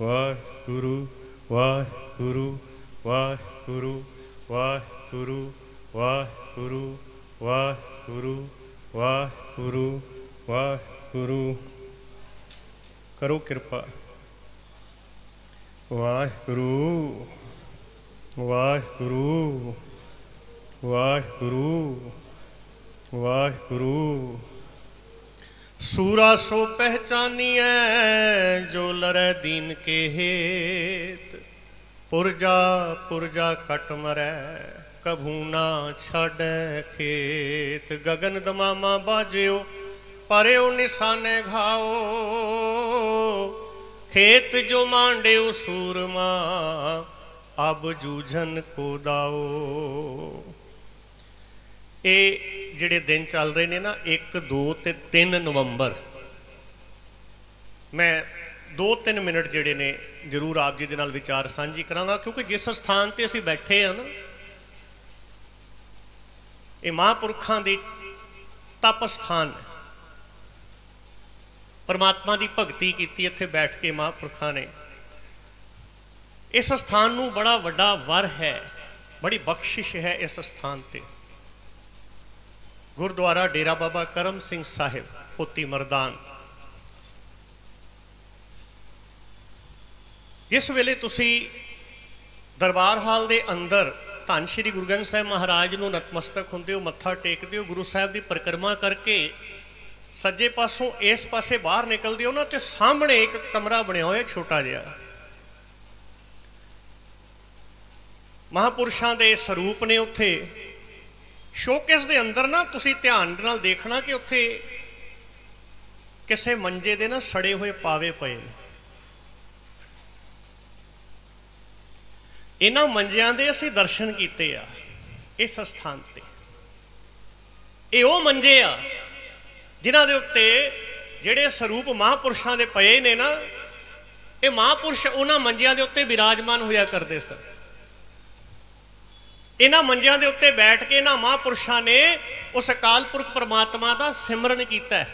ਵਾਹਿਗੁਰੂ ਵਾਹਿਗੁਰੂ ਵਾਹਿਗੁਰੂ ਵਾਹਿਗੁਰੂ ਵਾਹਿਗੁਰੂ ਵਾਹਿਗੁਰੂ ਵਾਹਿਗੁਰੂ ਵਾਹਿਗੁਰੂ। ਕਰੋ ਕਿਰਪਾ। ਵਾਹਿਗੁਰੂ ਵਾਹਿਗੁਰੂ ਵਾਹਿਗੁਰੂ ਵਾਹਿਗੁਰੂ। ਸੂਰਾ ਸੋ ਪਹਿਚਾਨੀਐ ਜੋ ਲਰੈ ਦੀਨ ਕੇ ਹੇਤ, ਪੁਰਜਾ ਪੁਰਜਾ ਕਟ ਮਰੈ ਕਭੂ ਨਾ ਛਾੜੈ ਖੇਤ। ਗਗਨ ਦਮਾਮਾ ਬਾਜਿਓ ਪਰਿਓ ਨਿਸ਼ਾਨੇ ਘਾਓ, ਖੇਤ ਜੋ ਮਾਂਡਿਓ ਸੂਰਮਾ ਅਬ ਜੂਝਨ ਕੋ ਦਾਓ। ਇਹ ਜਿਹੜੇ ਦਿਨ ਚੱਲ ਰਹੇ ਨੇ ਨਾ 1, 2 ਤੇ 3 ਨਵੰਬਰ, ਮੈਂ 2-3 ਮਿੰਟ ਜਿਹੜੇ ਨੇ ਜ਼ਰੂਰ ਆਪ ਜੀ ਦੇ ਨਾਲ ਵਿਚਾਰ ਸਾਂਝੀ ਕਰਾਂਗਾ, ਕਿਉਂਕਿ ਜਿਸ ਸਥਾਨ ਤੇ ਅਸੀਂ ਬੈਠੇ ਹਾਂ ਨਾ, ਇਹ ਮਹਾਂਪੁਰਖਾਂ ਦੀ ਤਪ ਸਥਾਨ ਹੈ। ਪਰਮਾਤਮਾ ਦੀ ਭਗਤੀ ਕੀਤੀ ਇੱਥੇ ਬੈਠ ਕੇ ਮਹਾਂਪੁਰਖਾਂ ਨੇ। ਇਸ ਸਥਾਨ ਨੂੰ ਬੜਾ ਵੱਡਾ ਵਰ ਹੈ, ਬੜੀ ਬਖਸ਼ਿਸ਼ ਹੈ ਇਸ ਸਥਾਨ ਤੇ। ਗੁਰਦੁਆਰਾ ਡੇਰਾ ਬਾਬਾ ਕਰਮ ਸਿੰਘ ਸਾਹਿਬ ਪੋਤੀ ਮਰਦਾਨ, ਜਿਸ ਵੇਲੇ ਤੁਸੀਂ ਦਰਬਾਰ ਹਾਲ ਦੇ ਅੰਦਰ ਧੰਨ ਸ਼੍ਰੀ ਗੁਰੂ ਗ੍ਰੰਥ ਸਾਹਿਬ ਮਹਾਰਾਜ ਨੂੰ ਨਤਮਸਤਕ ਹੁੰਦੇ ਹੋ, ਮੱਥਾ ਟੇਕਦੇ ਹੋ, ਗੁਰੂ ਸਾਹਿਬ ਦੀ ਪਰਿਕਰਮਾ ਕਰਕੇ ਸੱਜੇ ਪਾਸੋਂ ਇਸ ਪਾਸੇ ਬਾਹਰ ਨਿਕਲਦੇ ਹੋ ਨਾ, ਤੇ ਸਾਹਮਣੇ ਇੱਕ ਕਮਰਾ ਬਣਿਆ ਹੋਇਆ ਛੋਟਾ ਜਿਹਾ, ਮਹਾਂਪੁਰਸ਼ਾਂ ਦੇ ਸਰੂਪ ਨੇ ਉੱਥੇ। ਸ਼ੋਕੇਸ ਦੇ ਅੰਦਰ ਨਾ ਤੁਸੀਂ ਧਿਆਨ ਨਾਲ ਦੇਖਣਾ ਕਿ ਉੱਥੇ ਕਿਸੇ ਮੰਜੇ ਦੇ ਨਾ ਸੜੇ ਹੋਏ ਪਾਵੇ ਪਏ ਨੇ। ਇਹਨਾਂ ਮੰਜਿਆਂ ਦੇ ਅਸੀਂ ਦਰਸ਼ਨ ਕੀਤੇ ਆ ਇਸ ਸਥਾਨ ਤੇ। ਇਹ ਉਹ ਮੰਜੇ ਆ ਜਿਨ੍ਹਾਂ ਦੇ ਉੱਤੇ ਜਿਹੜੇ ਸਰੂਪ ਮਹਾਂਪੁਰਸ਼ਾਂ ਦੇ ਪਏ ਨੇ ਨਾ, ਇਹ ਮਹਾਂਪੁਰਸ਼ ਉਹਨਾਂ ਮੰਜਿਆਂ ਦੇ ਉੱਤੇ ਵਿਰਾਜਮਾਨ ਹੋਇਆ ਕਰਦੇ ਸਨ। ਇਹਨਾਂ ਮੰਜਿਆਂ ਦੇ ਉੱਤੇ ਬੈਠ ਕੇ ਇਹਨਾਂ ਮਹਾਂਪੁਰਸ਼ਾਂ ਨੇ ਉਸ ਅਕਾਲ ਪੁਰਖ ਪਰਮਾਤਮਾ ਦਾ ਸਿਮਰਨ ਕੀਤਾ।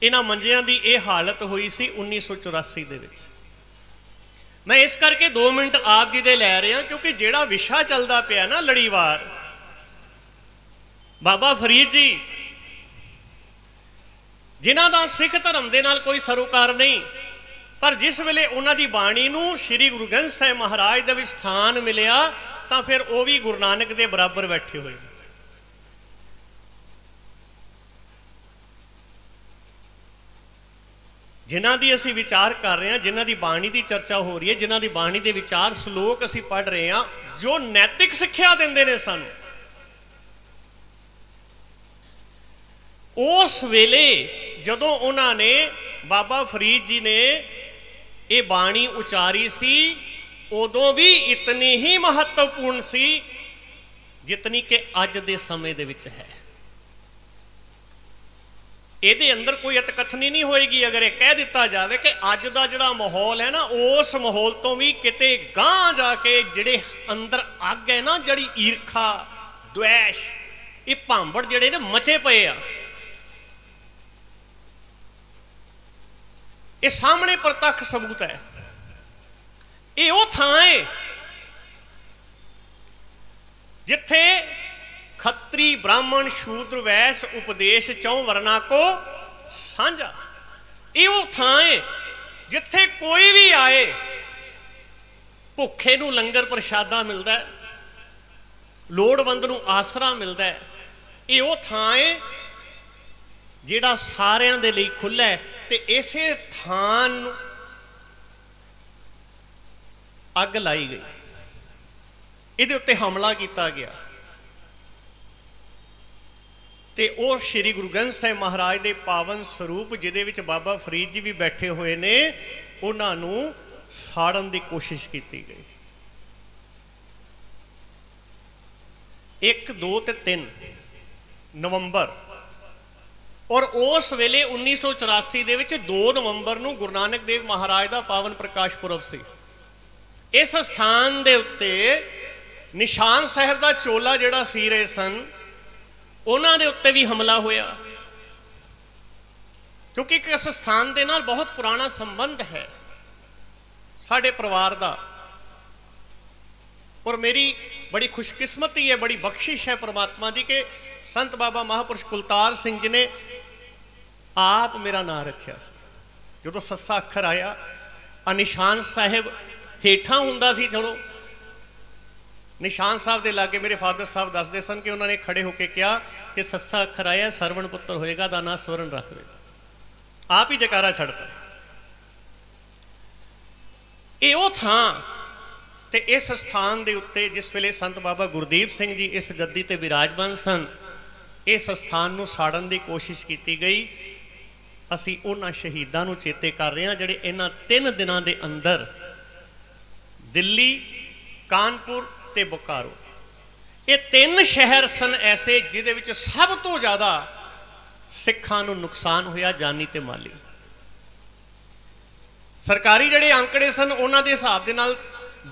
ਇਹਨਾਂ ਮੰਜਿਆਂ ਦੀ ਇਹ ਹਾਲਤ ਹੋਈ ਸੀ 1984 ਦੇ ਵਿੱਚ। ਮੈਂ ਇਸ ਕਰਕੇ 2 ਮਿੰਟ ਆਪ ਜੀ ਦੇ ਲੈ ਰਿਹਾ, ਕਿਉਂਕਿ ਜਿਹੜਾ ਵਿਸ਼ਾ ਚੱਲਦਾ ਪਿਆ ਨਾ ਲੜੀਵਾਰ, ਬਾਬਾ ਫਰੀਦ ਜੀ ਜਿਨ੍ਹਾਂ ਦਾ ਸਿੱਖ ਧਰਮ ਦੇ ਨਾਲ ਕੋਈ ਸਰੋਕਾਰ ਨਹੀਂ, ਪਰ ਜਿਸ ਵੇਲੇ ਉਹਨਾਂ ਦੀ ਬਾਣੀ ਨੂੰ ਸ੍ਰੀ ਗੁਰੂ ਗ੍ਰੰਥ ਸਾਹਿਬ ਮਹਾਰਾਜ ਦੇ ਵਿੱਚ ਸਥਾਨ ਮਿਲਿਆ, ਤਾਂ ਫਿਰ ਉਹ ਵੀ ਗੁਰੂ ਨਾਨਕ ਦੇ ਬਰਾਬਰ ਬੈਠੇ ਹੋਏ। ਜਿਨ੍ਹਾਂ ਦੀ ਅਸੀਂ ਵਿਚਾਰ ਕਰ ਰਹੇ ਹਾਂ, ਜਿਨ੍ਹਾਂ ਦੀ ਬਾਣੀ ਦੀ ਚਰਚਾ ਹੋ ਰਹੀ ਹੈ, ਜਿਨ੍ਹਾਂ ਦੀ ਬਾਣੀ ਦੇ ਵਿਚਾਰ ਸ਼ਲੋਕ ਅਸੀਂ ਪੜ੍ਹ ਰਹੇ ਹਾਂ, ਜੋ ਨੈਤਿਕ ਸਿੱਖਿਆ ਦਿੰਦੇ ਨੇ ਸਾਨੂੰ, ਉਸ ਵੇਲੇ ਜਦੋਂ ਉਹਨਾਂ ਨੇ, ਬਾਬਾ ਫਰੀਦ ਜੀ ਨੇ ਇਹ ਬਾਣੀ ਉਚਾਰੀ ਸੀ, ਉਦੋਂ ਵੀ ਇਤਨੀ ਹੀ ਮਹੱਤਵਪੂਰਨ ਸੀ ਜਿਤਨੀ ਕਿ ਅੱਜ ਦੇ ਸਮੇਂ ਦੇ ਵਿੱਚ ਹੈ। ਇਹਦੇ ਅੰਦਰ ਕੋਈ ਅਤਕਥਨੀ ਨਹੀਂ ਹੋਏਗੀ ਅਗਰ ਇਹ ਕਹਿ ਦਿੱਤਾ ਜਾਵੇ ਕਿ ਅੱਜ ਦਾ ਜਿਹੜਾ ਮਾਹੌਲ ਹੈ ਨਾ, ਉਸ ਮਾਹੌਲ ਤੋਂ ਵੀ ਕਿਤੇ ਗਾਂਹ ਜਾ ਕੇ ਜਿਹੜੇ ਅੰਦਰ ਅੱਗ ਹੈ ਨਾ, ਜਿਹੜੀ ਈਰਖਾ, ਦੁਆਸ਼, ਇਹ ਭਾਂਬੜ ਜਿਹੜੇ ਨੇ ਮਚੇ ਪਏ ਆ, ਇਹ ਸਾਹਮਣੇ ਪ੍ਰਤੱਖ ਸਬੂਤ ਹੈ। ਇਹ ਉਹ ਥਾਂ ਹੈ ਜਿੱਥੇ ਖੱਤਰੀ, ਬ੍ਰਾਹਮਣ, ਸ਼ੂਦਰ, ਵੈਸ ਉਪਦੇਸ਼ ਚੌ ਵਰਨਾ ਕੋ ਸਾਂਝਾ। ਇਹ ਉਹ ਥਾਂ ਹੈ ਜਿੱਥੇ ਕੋਈ ਵੀ ਆਏ ਭੁੱਖੇ ਨੂੰ ਲੰਗਰ ਪ੍ਰਸ਼ਾਦਾ ਮਿਲਦਾ, ਲੋੜਵੰਦ ਨੂੰ ਆਸਰਾ ਮਿਲਦਾ। ਇਹ ਉਹ ਥਾਂ ਹੈ ਜਿਹੜਾ ਸਾਰਿਆਂ ਦੇ ਲਈ ਖੁੱਲ੍ਹਾ ਹੈ। ਤੇ ਇਸੇ ਥਾਂ ਨੂੰ ਅੱਗ ਲਾਈ ਗਈ, ਇਹਦੇ ਉੱਤੇ ਹਮਲਾ ਕੀਤਾ ਗਿਆ, ਤੇ ਉਹ ਸ੍ਰੀ ਗੁਰੂ ਗ੍ਰੰਥ ਸਾਹਿਬ ਮਹਾਰਾਜ ਦੇ ਪਾਵਨ ਸਰੂਪ ਜਿਹਦੇ ਵਿੱਚ ਬਾਬਾ ਫਰੀਦ ਜੀ ਵੀ ਬੈਠੇ ਹੋਏ ਨੇ, ਉਹਨਾਂ ਨੂੰ ਸਾੜਨ ਦੀ ਕੋਸ਼ਿਸ਼ ਕੀਤੀ ਗਈ। 1, 2 ਤੇ 3 ਨਵੰਬਰ, ਔਰ ਉਸ ਵੇਲੇ 1984 ਦੇ ਵਿੱਚ 2 ਨਵੰਬਰ ਨੂੰ ਗੁਰੂ ਨਾਨਕ ਦੇਵ ਮਹਾਰਾਜ ਦਾ ਪਾਵਨ ਪ੍ਰਕਾਸ਼ ਪੁਰਬ ਸੀ। ਇਸ ਸਥਾਨ ਦੇ ਉੱਤੇ ਨਿਸ਼ਾਨ ਸਾਹਿਬ ਦਾ ਚੋਲਾ ਜਿਹੜਾ ਸੀ ਰਹੇ ਸਨ, ਉਹਨਾਂ ਦੇ ਉੱਤੇ ਵੀ ਹਮਲਾ ਹੋਇਆ। क्योंकि इस स्थान के नाल बहुत पुराना संबंध है साडे परिवार का। और मेरी बड़ी खुशकिस्मती है, बड़ी बख्शिश है परमात्मा की कि संत बाबा महापुरुष कुलतार सिंह जी ने आप मेरा नाम रखा। जो सस्सा अखर आया निशान साहिब हेठा हुंदा सी, चलो निशान साहब के लागे मेरे फादर साहब दसते सन कि उन्होंने खड़े होकर कहा कि सस्सा अखर आया सरवण पुत्र होएगा दा ना स्वरण रख दे। आप ही जकारा छड़ता ये थां ते इस स्थान के उत्ते जिस वेले संत बाबा गुरदीप सिंह जी इस गद्दी ते विराजमान सन, इस स्थान को साड़न की कोशिश की गई। असी उन्हां शहीदां नूं चेते कर रहे हैं जिहड़े इन्हां 3 दिनां दे अंदर दिल्ली, कानपुर ते बोकारो, ये 3 शहर सन ऐसे जिहदे विच सब तो ज़्यादा सिखां नूं नुकसान होया, जानी ते माली। सरकारी जिहड़े आंकड़े सन उन्हां दे हिसाब दे नाल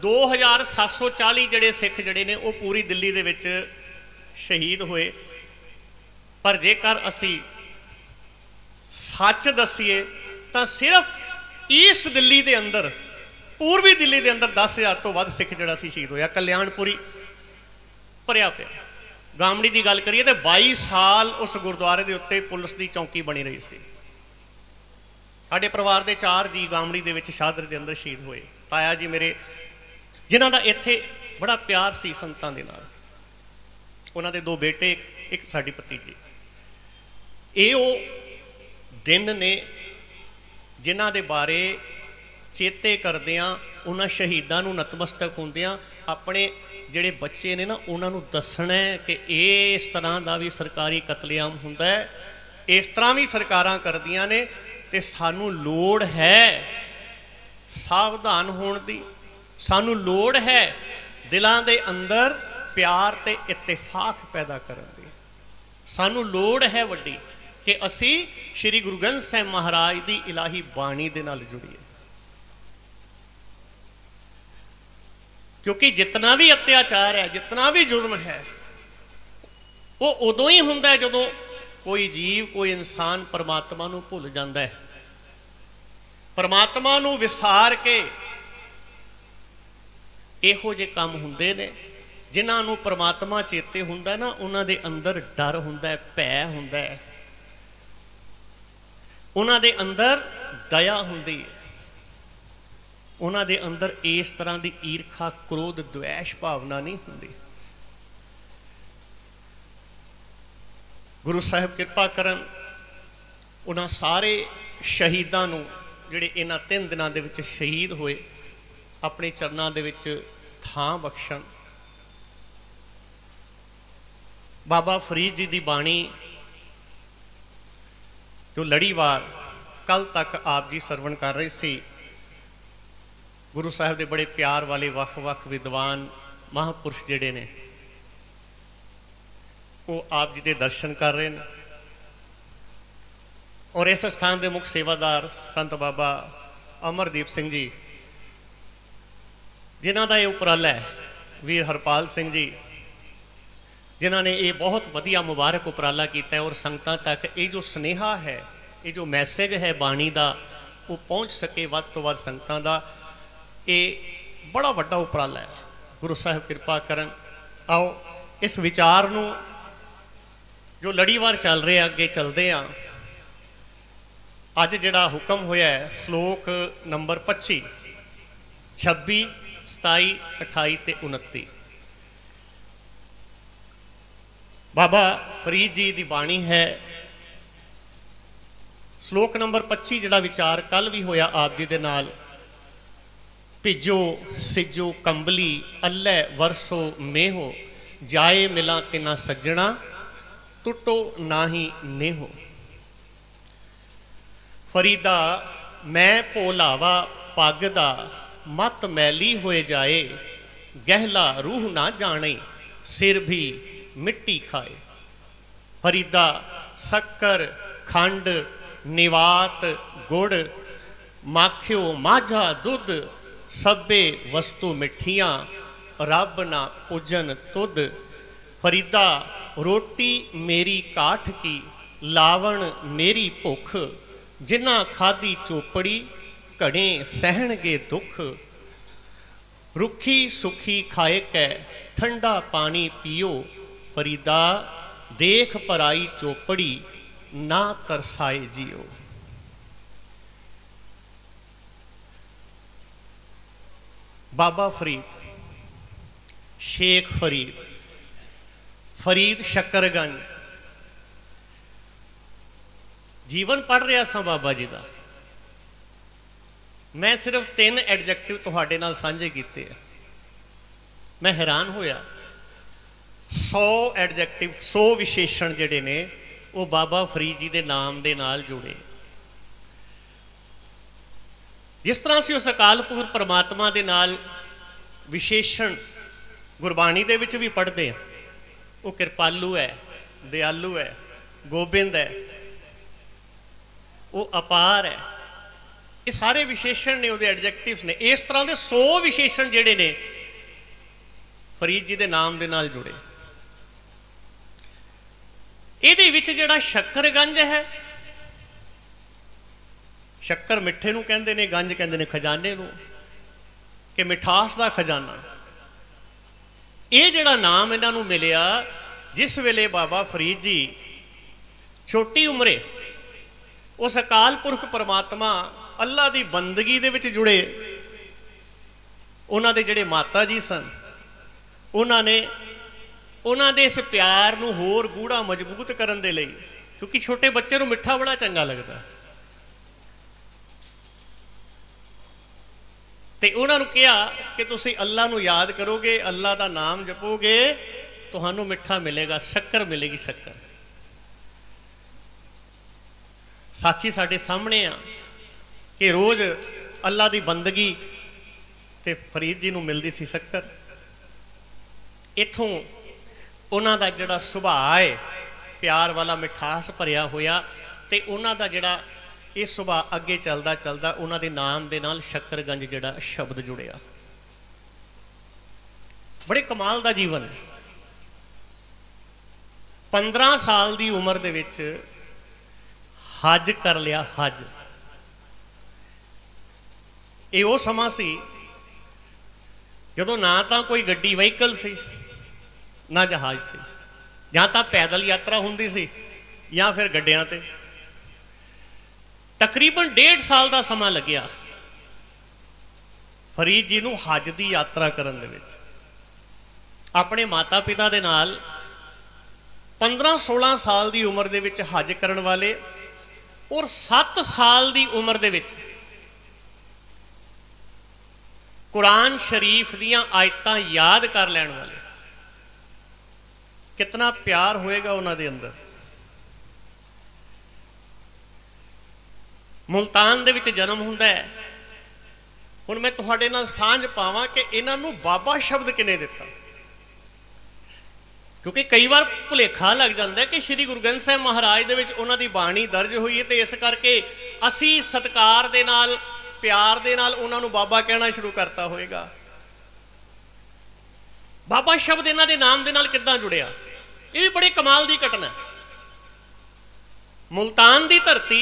2740 जिहड़े सिख जिहड़े ने वो पूरी दिल्ली दे विच शहीद होए। पर जेकर असी सच दसीए तो सिर्फ ईस्ट दिल्ली के अंदर, पूर्वी दिल्ली के अंदर 10,000 तो वध सिख जड़ा सी शहीद होया। कल्याणपुरी भरिया पिया। गामड़ी की गल करिए तो 22 साल उस गुरुद्वारे के उत्ते पुलिस की चौकी बनी रही सी। साडे परिवार के 4 जी गामड़ी के विच शादर के अंदर शहीद होए। ताया जी मेरे जिन्हां दा इत्थे बड़ा प्यार सी संतां दे नाल, उन्हां दे 2 बेटे, एक साडी भतीजी। ये वो दिन ने जिन्हां दे बारे चेते करदियां, उन्हां शहीदां नूं नतमस्तक होंदियां अपने जिहड़े बच्चे ने ना उन्हां नूं दसना है कि इस तरह का भी सरकारी कतलेआम हुंदा है, इस तरह भी सरकारां करदियां ने, ते सानूं लोड़ है सावधान होण दी। सानूं लोड़ है दिलां दे अंदर प्यार ते इत्तेफाक पैदा करन दी। सानूं लोड़ है वड्डी कि असी श्री गुरु ग्रंथ साहिब महाराज की इलाही बाणी दे नाल जुड़िए। क्योंकि जितना भी अत्याचार है, जितना भी जुर्म है, वो उदों ही हुंदा है जदों कोई जीव, कोई इंसान परमात्मा नूं भुल जांदा है। परमात्मा नूं विसार के इहो जे काम हुंदे ने। जिन्हां नूं परमात्मा चेते हुंदा ना, उन्हां दे अंदर डर हुंदा है, भै हुंदा है, उन्हां दे अंदर दया हुंदी है, उन्हां दे अंदर इस तरह की ईर्खा, क्रोध, द्वेष भावना नहीं हुंदी। गुरु साहिब कृपा करन उन्हां सारे शहीदां नूं जिहड़े इन्हां 3 दिनां दे विच शहीद होए अपने चरनां दे विच थां बख्शण। बाबा फरीद जी की बाणी जो लड़ीवार कल तक आप जी सरवण कर रहे सी, गुरु साहिब के बड़े प्यार वाले वख-वख विद्वान महापुरुष जिहड़े ने वो आप जी के दर्शन कर रहे हैं। और इस स्थान के मुख्य सेवादार संत बाबा अमरदीप सिंह जी, जिन्हां दा ये उपराला है, वीर हरपाल सिंह जी, जिन्हां ने ये बहुत वधिया मुबारक उपराला किया है। और संगतां तक ये जो स्नेहा है, ये जो मैसेज है बाणी का, वो पहुँच सके वध तो वध संगतां दा, ये बड़ा वड्डा उपराला है। गुरु साहिब कृपा करन। आओ इस विचार नूं जो लड़ीवार चल रहे अगे चलते हैं। अज जिहड़ा हुक्म होया है श्लोक नंबर 25, 26, 27, 28 ते 29 बाबा फरीद जी की बाणी है। श्लोक नंबर 25 जिहड़ा विचार कल भी होया आप जी दे नाल, भिजो सिजो कंबली अल्लै वरसो मेहो, जाए मिला तिना सज्जणा टुटो नाही नेहो। फरीदा मैं भोलावा पगदा मत मैली होए जाए, गहला रूह ना जाने सिर भी मिट्टी खाए। फरीदा शक्कर खंड निवात गुड़ माखियो माझा दुध, सब्बे वस्तु मिठियाँ रब ना पूजन तुद। फरीदा रोटी मेरी काठ की लावण मेरी भुख, जिन्हां खाधी चोपड़ी घड़े सहणगे दुख, रुखी सुखी खाए कै ठंडा पानी पियो, फरीदा देख पराई चोपड़ी ना तरसाए जियो। बाबा फरीद, शेख फरीद, फरीद शक्करगंज। जीवन पढ़ रहा सा बाबा जी का, मैं सिर्फ 3 एडजैक्टिव तुहाडे नाल साझे कीते हैं। मैं हैरान होया, 100 एडजैक्टिव 100 विशेषण जिहड़े ने वो बाबा फरीद जी के नाम के नाल जुड़े। जिस तरह से उस अकाल पुरख परमात्मा के नाल विशेषण गुरबाणी दे विच भी पढ़ते हैं, वो कृपालू है, दयालु है, गोबिंद है, वो अपार है, ये सारे विशेषण ने, उहदे एडजैक्टिव्स ने। इस तरह के 100 विशेषण जिहड़े ने फरीद जी के नाम के नाल जुड़े। इहदे विच जिहड़ा शक्करगंज है, शक्कर मिठे नूं कहंदे ने, गंज कहंदे ने खजाने नूं, कि मिठास का खजाना। ये जिहड़ा नाम इन्हां नूं मिलिया जिस वेले बाबा फरीद जी छोटी उम्रे उस अकाल पुरख परमात्मा अल्लाह की बंदगी दे विच जुड़े। उन्हां दे जिहड़े माता जी सन, उन्होंने उन्हां दे इस प्यार नूं होर गूढ़ा मजबूत करन दे लई, क्योंकि छोटे बच्चे नूं मिठा बड़ा चंगा लगदा, ते उन्होंने कहा कि तुसी अल्लाह नूं याद करोगे, अल्लाह का नाम जपोगे, तुहानूं मिठा मिलेगा, शक्कर मिलेगी। शक्कर साखी साडे सामने आ कि रोज़ अल्लाह की बंदगी ते फरीद जी नूं मिलदी सी शक्कर। इत्थों उन्हां दा जिहड़ा सुभाअ है प्यार वाला, मिठास भरिया होया, ते उन्हां दा जिहड़ा ये सुभाअ अगे चलदा चलदा उन्हां दे नाम दे नाल शक्करगंज जिहड़ा शब्द जुड़िया। बड़े कमाल दा जीवन है। 15 साल की उम्र दे विच हज कर लिया। हज ये वो समा सी जदों ना तो कोई गड्डी व्हीकल सी, ना जहाज सी, या तो पैदल यात्रा हुंदी सी या फिर गड्डियां ते। तकरीबन 1.5 साल का समा लग्या फरीद जी नूं हज की यात्रा करन दे विच। अपने माता पिता दे नाल 15-16 साल की उम्र दे विच हज करन वाले और 7 साल की उम्र दे विच कुरान शरीफ दियां आयतां याद कर लैण वाले। कितना प्यार होएगा उन्हां दे अंदर। मुल्तान दे विच जन्म हुंदा है। हुण मैं तुहाडे नाल सांझ पावां कि इन्हां नूं बाबा शब्द किने दिता, क्योंकि कई बार भुलेखा लग जाता है कि श्री गुरु ग्रंथ साहिब महाराज दे विच उन्हां दी बाणी दर्ज हुई है, तो इस करके असी सत्कार दे नाल, प्यार दे नाल उन्हां नूं बाबा कहना शुरू करता होएगा। बाबा शब्द इन्हां दे नाम दे नाल किद्दां जुड़िया, ये भी बड़े कमाल दी घटना। मुल्तान दी धरती,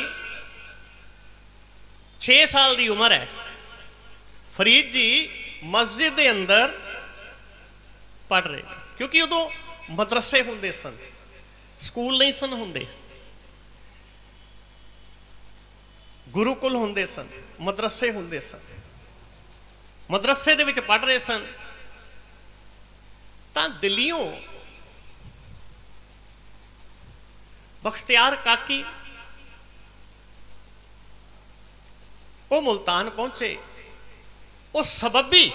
6 साल की उम्र है, फरीद जी मस्जिद के अंदर पढ़ रहे, क्योंकि उदों मदरसे हुंदे सन, स्कूल नहीं सन हुंदे, गुरुकुल हुंदे सन, मदरसे हुंदे सन। मदरसे दे विच पढ़ रहे सन तां दिल्लियों बख्तियार काकी वो मुल्तान पहुंचे। वो सबबी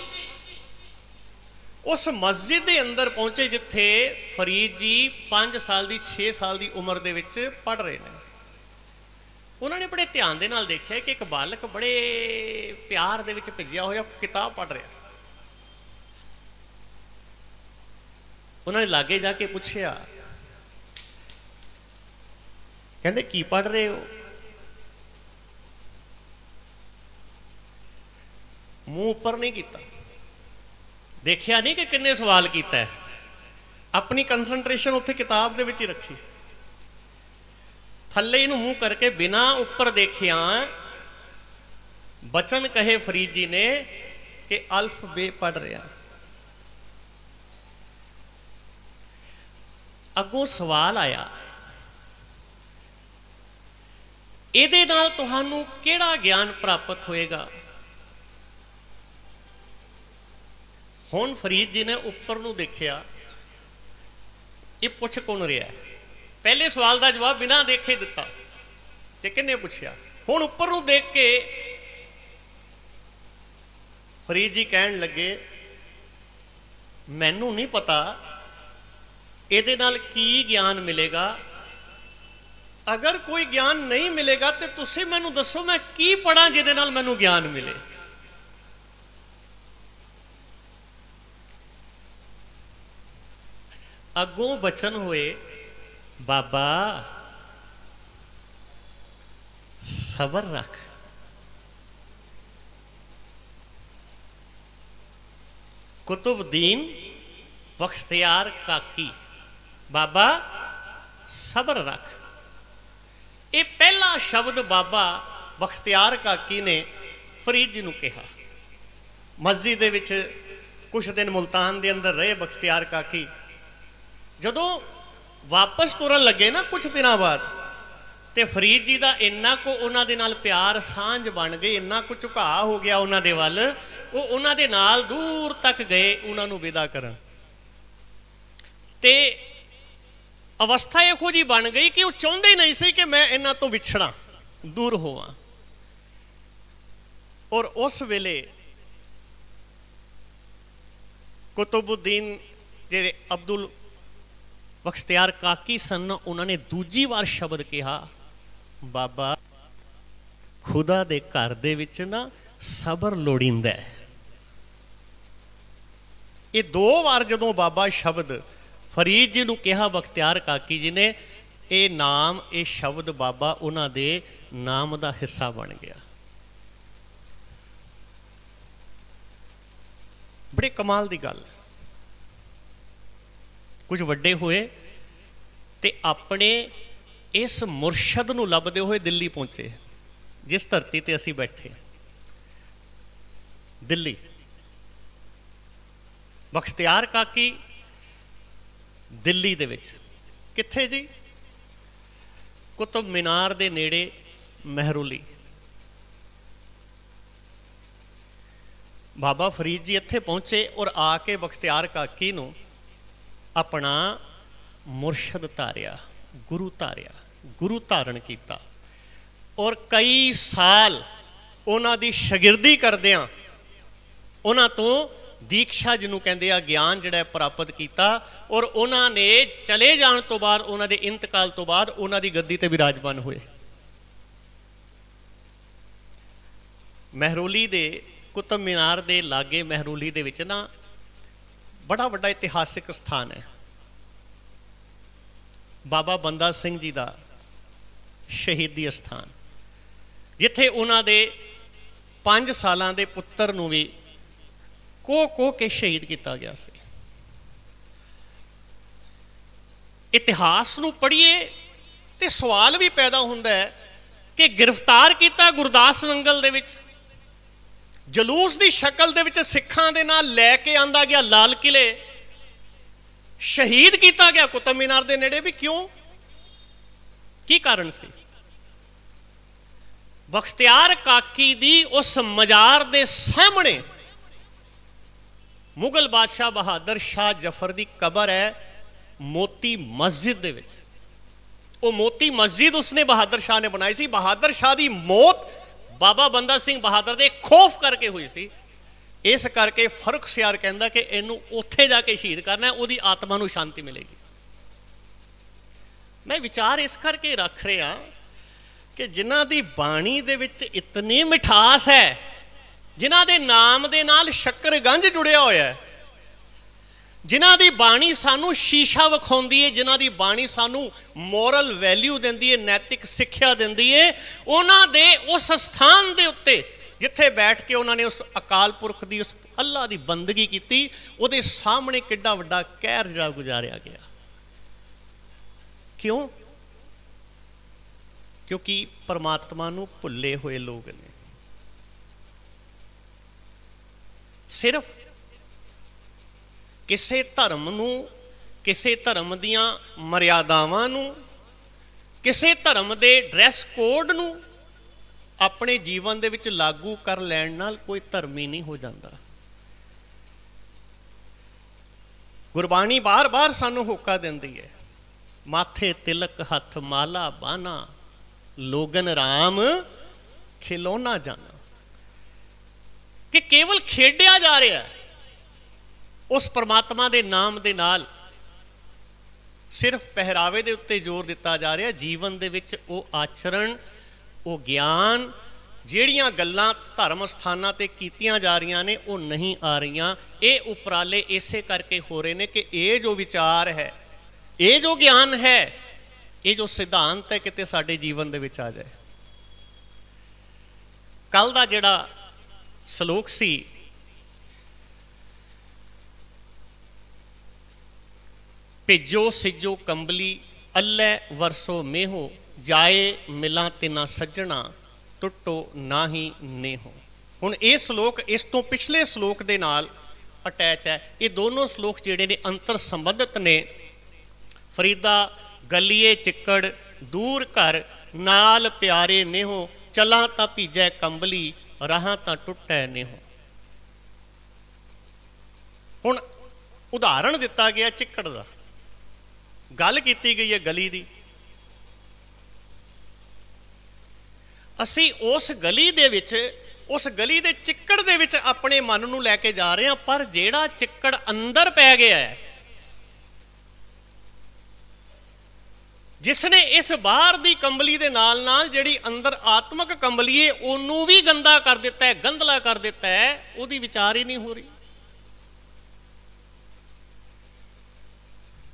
उस मस्जिद के अंदर पहुंचे जिथे फरीद जी 5 साल की 6 साल की उम्र दे विच पढ़ रहे हैं। उन्होंने बड़े ध्यान दे नाल देखिया कि एक बालक बड़े प्यार दे विच भिजिया होया किताब पढ़ रहा। उन्होंने लागे जाके पूछया, कहंदे की पढ़ रहे हो? मुंह उपर नहीं किया, देखिया नहीं कि किन्ने सवाल किया है, अपनी कंसनट्रेशन उत्थे किताब दे विच ही रखी। थल्ले इनू मूँह करके बिना उपर देखिया बचन कहे फरीद जी ने कि अल्फ बे पढ़ रहा। अगों सवाल आया, ਇਹਦੇ ਨਾਲ ਤੁਹਾਨੂੰ ਕਿਹੜਾ ਗਿਆਨ ਪ੍ਰਾਪਤ ਹੋਏਗਾ? ਹੁਣ ਫਰੀਦ ਜੀ ਨੇ ਉੱਪਰ ਨੂੰ ਦੇਖਿਆ, ਇਹ ਪੁੱਛ ਕੌਣ ਰਿਹਾ? ਪਹਿਲੇ ਸਵਾਲ ਦਾ ਜਵਾਬ ਬਿਨਾਂ ਦੇਖੇ ਦਿੱਤਾ ਤੇ ਕਿਹਨੇ ਪੁੱਛਿਆ? ਹੁਣ ਉੱਪਰ ਨੂੰ ਦੇਖ ਕੇ ਫਰੀਦ ਜੀ ਕਹਿਣ ਲੱਗੇ, ਮੈਨੂੰ ਨਹੀਂ ਪਤਾ ਇਹਦੇ ਨਾਲ ਕੀ ਗਿਆਨ ਮਿਲੇਗਾ। अगर कोई ज्ञान नहीं मिलेगा तो तुसी मैनू दसो मैं की पढ़ा जिहदे नाल मैनू ज्ञान मिले। अगों बचन होए, बाबा सबर रख, कुतुबुद्दीन बख्तियार काकी, बाबा सबर रख। ये पहला शब्द बाबा बख्तियार काकी ने फरीद जी नूं कहा। मस्जिद दे विच कुछ दिन मुल्तान दे अंदर रहे बख्तियार काकी। जदों वापस तुरन लगे ना कुछ दिनों बाद, तो फरीद जी का इन्ना को उन्हां दे नाल प्यार सांझ बन गई, इन्ना को झुका हो गया उन्हां दे वल, वो उन्हां दे नाल दूर तक गए उन्हां नूं विदा करन। ते अवस्था इहो जी बन गई कि वो चाहते नहीं सी कि मैं इन्हां तो विछड़ा, दूर होवां। और उस वेले कुतुबुद्दीन जे अब्दुल बख्तियार काकी सन, उन्होंने दूजी बार शब्द कहा, बाबा खुदा दे घर दे विच ना सबर लोड़ींदा है। ये दो बार जदों बाबा शब्द फरीद जी नूं कहा बख्तियार काकी जी ने, ये नाम ये शब्द बाबा उन्हां दे नाम का हिस्सा बन गया। बड़े कमाल की गल। कुछ वड्डे होए ते अपने इस मुरशद नूं लभदे होए दिल्ली पहुंचे, जिस धरती ते असीं बैठे दिल्ली। बख्तियार काकी दिल्ली दे विच कित्थे जी? कुतुब मीनार दे नेड़े महरोली। बाबा फरीद जी इत्थे पहुंचे और आके बख्तियार काकी नूं अपना मुरशद धारिया, गुरु धारिया, गुरु धारण किया। और कई साल उन्हां दी शागिर्दी करदियां उन्हां तो दीक्षा जिन्हों कहते हैं ज्ञान जिहड़ा प्राप्त किया। और उन्होंने चले जाने तो बाद, उन्होंने इंतकाल तो बाद उन्होंने गद्दी ते विराजमान हुए। महरोली दे कुतुब मीनार दे लागे महरोली दे विच ना बड़ा बड़ा इतिहासिक स्थान है। बाबा बंदा सिंह जी का शहीदी स्थान, जिथे उन्होंने 5 सालां दे पुत्तर नूं भी को के शहीद किया गया से। इतिहास नूं पढ़िए तो सवाल भी पैदा होंदा है कि गिरफ्तार किया गुरदास नंगल दे विच, जलूस की शक्ल दे विच सिखां दे नाल लैके आंदा गया लाल किले, शहीद किया गया कुतुब मीनार दे नेड़े भी। क्यों, की कारण सी? बख्तियार काकी दी उस मजार दे सामने मुगल बादशाह बहादुर शाह जफर की कबर है, मोती मस्जिद दे विच। वो मोती मस्जिद उसने बहादुर शाह ने बनाई सी। बहादुर शाह की मौत बाबा बंदा सिंह बहादुर दे खौफ करके हुई सी। इस करके फर्रुख सियार कहता कि इनू उत्थे जाके शहीद करना, उसकी आत्मा नू शांति मिलेगी। मैं विचार इस करके रख रहा कि जिन्हां दी बाणी दे विच इतनी मिठास है, जिन्हां दे नाम दे नाल शक्करगंज जुड़िया होया है, जिन्हां दी बाणी सानू शीशा विखाउंदी है, जिन्हां दी बाणी सानू मोरल वैल्यू दिंदी है, नैतिक सिक्ख्या दिंदी है, उन्हां दे उस स्थान दे उत्ते जिथे बैठ के उन्होंने उस अकाल पुरख की उस अल्लाह की बंदगी की, उहदे सामने किड्डा वड्डा कहर जिहड़ा गुजारिया गया। क्यों? क्योंकि परमात्मा नूं भुल्ले हुए लोग ने। सिर्फ किसी धर्म नूं, किसी धर्म दीआं मर्यादावां नूं, किसी धर्म दे ड्रैस कोड नूं अपने जीवन दे विच लागू कर लैण नाल कोई धर्मी नहीं हो जाता। गुरबाणी बार बार सानू होका दिंदी है, माथे तिलक हथ माला बाना, लोगन राम खिलौना जाना। कि केवल खेडिया जा रहा है उस परमात्मा दे नाम दे नाल, सिर्फ पहरावे दे उत्ते जोर दिता जा रहा। जीवन दे विच वो आचरण, वो ज्ञान, ਜਿਹੜੀਆਂ ਗੱਲਾਂ ਧਰਮ ਸਥਾਨਾਂ ਤੇ ਕੀਤੀਆਂ ਜਾ ਰਹੀਆਂ ਨੇ ਉਹ ਨਹੀਂ ਆ ਰਹੀਆਂ। ਇਹ ਉਪਰਾਲੇ ਇਸੇ ਕਰਕੇ ਹੋ ਰਹੇ ਨੇ ਕਿ ਇਹ ਜੋ ਵਿਚਾਰ ਹੈ, ਇਹ ਜੋ ਗਿਆਨ ਹੈ, ਇਹ ਜੋ ਸਿਧਾਂਤ ਹੈ ਕਿਤੇ ਸਾਡੇ ਜੀਵਨ ਦੇ ਵਿੱਚ ਆ ਜਾਏ। ਕੱਲ ਦਾ ਜਿਹੜਾ ਸ਼ਲੋਕ ਸੀ, ਭਿੱਜੋ ਸਿੱਜੋ ਕੰਬਲੀ ਅੱਲੇ ਵਰਸੋ ਮੇਹੋ, ਜਾਏ ਮਿਲਾਂ ਤਿਨਾ ਸੱਜਣਾ ਟੁੱਟੋ ਨਾ ਹੀ ਨੇਹੋ। ਹੁਣ ਇਹ ਸ਼ਲੋਕ ਇਸ ਤੋਂ ਪਿਛਲੇ ਸ਼ਲੋਕ ਦੇ ਨਾਲ ਅਟੈਚ ਹੈ। ਇਹ ਦੋਨੋਂ ਸ਼ਲੋਕ ਜਿਹੜੇ ਨੇ ਅੰਤਰ ਸੰਬੰਧਿਤ ਨੇ। ਫਰੀਦਾ ਗਲੀਏ ਚਿੱਕੜ ਦੂਰ ਘਰ, ਨਾਲ ਪਿਆਰੇ ਨੇਹੋ, ਚਲਾਂ ਤਾਂ ਭੀਜੈ ਕੰਬਲੀ ਰਾਹਾਂ ਤਾਂ ਟੁੱਟੈ ਨੇਹੋ। ਹੁਣ ਉਦਾਹਰਣ ਦਿੱਤਾ ਗਿਆ ਚਿੱਕੜ ਦਾ, ਗੱਲ ਕੀਤੀ ਗਈ ਹੈ ਗਲੀ ਦੀ। ਅਸੀਂ ਉਸ ਗਲੀ ਦੇ ਵਿੱਚ, ਉਸ ਗਲੀ ਦੇ ਚਿੱਕੜ ਦੇ ਵਿੱਚ ਆਪਣੇ ਮਨ ਨੂੰ ਲੈ ਕੇ ਜਾ ਰਹੇ ਹਾਂ, ਪਰ ਜਿਹੜਾ ਚਿੱਕੜ ਅੰਦਰ ਪੈ ਗਿਆ ਹੈ, ਜਿਸ ਨੇ ਇਸ ਬਾਹਰ ਦੀ ਕੰਬਲੀ ਦੇ ਨਾਲ ਨਾਲ ਜਿਹੜੀ ਅੰਦਰ ਆਤਮਿਕ ਕੰਬਲੀ ਹੈ ਉਹਨੂੰ ਵੀ ਗੰਦਾ ਕਰ ਦਿੱਤਾ ਹੈ, ਗੰਧਲਾ ਕਰ ਦਿੱਤਾ ਹੈ। ਉਹਦੀ ਵਿਚਾਰ ਹੀ ਨਹੀਂ ਹੋ ਰਹੀ।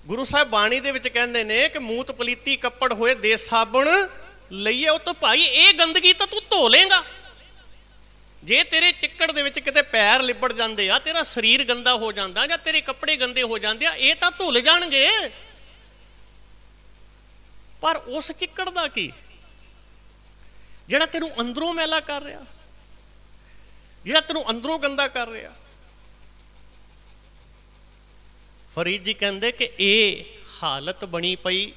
ਗੁਰੂ ਸਾਹਿਬ ਬਾਣੀ ਦੇ ਵਿੱਚ ਕਹਿੰਦੇ ਨੇ ਕਿ ਮੂਤ ਪਲੀਤੀ ਕੱਪੜ ਹੋਏ ਦੇ ਸਾਬਣ ਲਈਏ। ਉਹ ਤਾਂ ਭਾਈ ਇਹ ਗੰਦਗੀ ਤਾਂ ਤੂੰ ਧੋ ਲੇਗਾ। ਜੇ ਤੇਰੇ ਚਿੱਕੜ ਦੇ ਵਿੱਚ ਕਿਤੇ ਪੈਰ ਲਿਬੜ ਜਾਂਦੇ ਆ, ਤੇਰਾ ਸਰੀਰ ਗੰਦਾ ਹੋ ਜਾਂਦਾ ਜਾਂ ਤੇਰੇ ਕੱਪੜੇ ਗੰਦੇ ਹੋ ਜਾਂਦੇ ਆ, ਇਹ ਤਾਂ ਧੁੱਲ ਜਾਣਗੇ। ਪਰ ਉਸ ਚਿੱਕੜ ਦਾ ਕੀ ਜਿਹੜਾ ਤੈਨੂੰ ਅੰਦਰੋਂ ਮੈਲਾ ਕਰ ਰਿਹਾ, ਜਿਹੜਾ ਤੈਨੂੰ ਅੰਦਰੋਂ ਗੰਦਾ ਕਰ ਰਿਹਾ। ਫਰੀਦ ਜੀ ਕਹਿੰਦੇ ਕਿ ਇਹ ਹਾਲਤ ਬਣੀ ਪਈ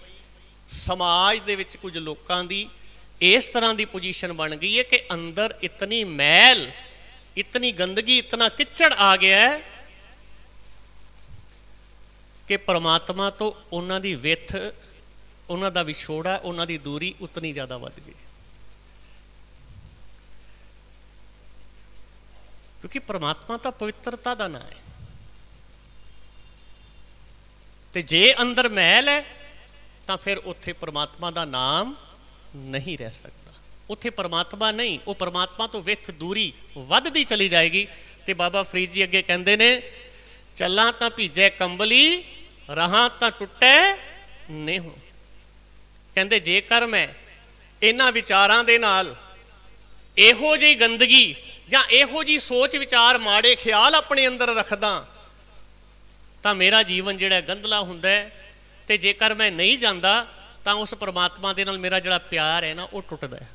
ਸਮਾਜ ਦੇ ਵਿੱਚ ਕੁਝ ਲੋਕਾਂ ਦੀ, ਇਸ ਤਰ੍ਹਾਂ ਦੀ ਪੋਜੀਸ਼ਨ ਬਣ ਗਈ ਹੈ ਕਿ ਅੰਦਰ ਇਤਨੀ ਮੈਲ, ਇਤਨੀ ਗੰਦਗੀ, ਇਤਨਾ ਕਿੱਚੜ ਆ ਗਿਆ ਹੈ ਕਿ ਪਰਮਾਤਮਾ ਤੋਂ ਉਹਨਾਂ ਦੀ ਵਿੱਥ, ਉਹਨਾਂ ਦਾ ਵਿਛੋੜਾ, ਉਹਨਾਂ ਦੀ ਦੂਰੀ ਉਤਨੀ ਜ਼ਿਆਦਾ ਵੱਧ ਗਈ। ਕਿਉਂਕਿ ਪਰਮਾਤਮਾ ਤਾਂ ਪਵਿੱਤਰਤਾ ਦਾ ਨਾਂ ਹੈ, ਤੇ ਜੇ ਅੰਦਰ ਮੈਲ ਹੈ ਤਾਂ ਫਿਰ ਉੱਥੇ ਪਰਮਾਤਮਾ ਦਾ ਨਾਮ ਨਹੀਂ ਰਹਿ ਸਕਦਾ। ਉੱਥੇ ਪਰਮਾਤਮਾ ਨਹੀਂ, ਉਹ ਪਰਮਾਤਮਾ ਤੋਂ ਵਿੱਥ ਦੂਰੀ ਵੱਧਦੀ ਚਲੀ ਜਾਏਗੀ। ਤੇ ਬਾਬਾ ਫਰੀਦ ਜੀ ਅੱਗੇ ਕਹਿੰਦੇ ਨੇ, ਚੱਲਾਂ ਤਾਂ ਭੀਜੈ ਕੰਬਲੀ ਰਾਹਾਂ ਤਾਂ ਟੁੱਟੈ ਨੇਹੋ। ਕਹਿੰਦੇ ਜੇਕਰ ਮੈਂ ਇਹਨਾਂ ਵਿਚਾਰਾਂ ਦੇ ਨਾਲ ਇਹੋ ਜਿਹੀ ਗੰਦਗੀ ਜਾਂ ਇਹੋ ਜਿਹੀ ਸੋਚ ਵਿਚਾਰ, ਮਾੜੇ ਖਿਆਲ ਆਪਣੇ ਅੰਦਰ ਰੱਖਦਾ ਤਾਂ ਮੇਰਾ ਜੀਵਨ ਜਿਹੜਾ ਗੰਧਲਾ ਹੁੰਦਾ ਹੈ। ਤੇ ਜੇਕਰ ਮੈਂ ਨਹੀਂ ਜਾਂਦਾ ਤਾਂ ਉਸ ਪਰਮਾਤਮਾ ਦੇ ਨਾਲ ਮੇਰਾ ਜਿਹੜਾ ਪਿਆਰ ਹੈ ਨਾ ਉਹ ਟੁੱਟਦਾ ਹੈ,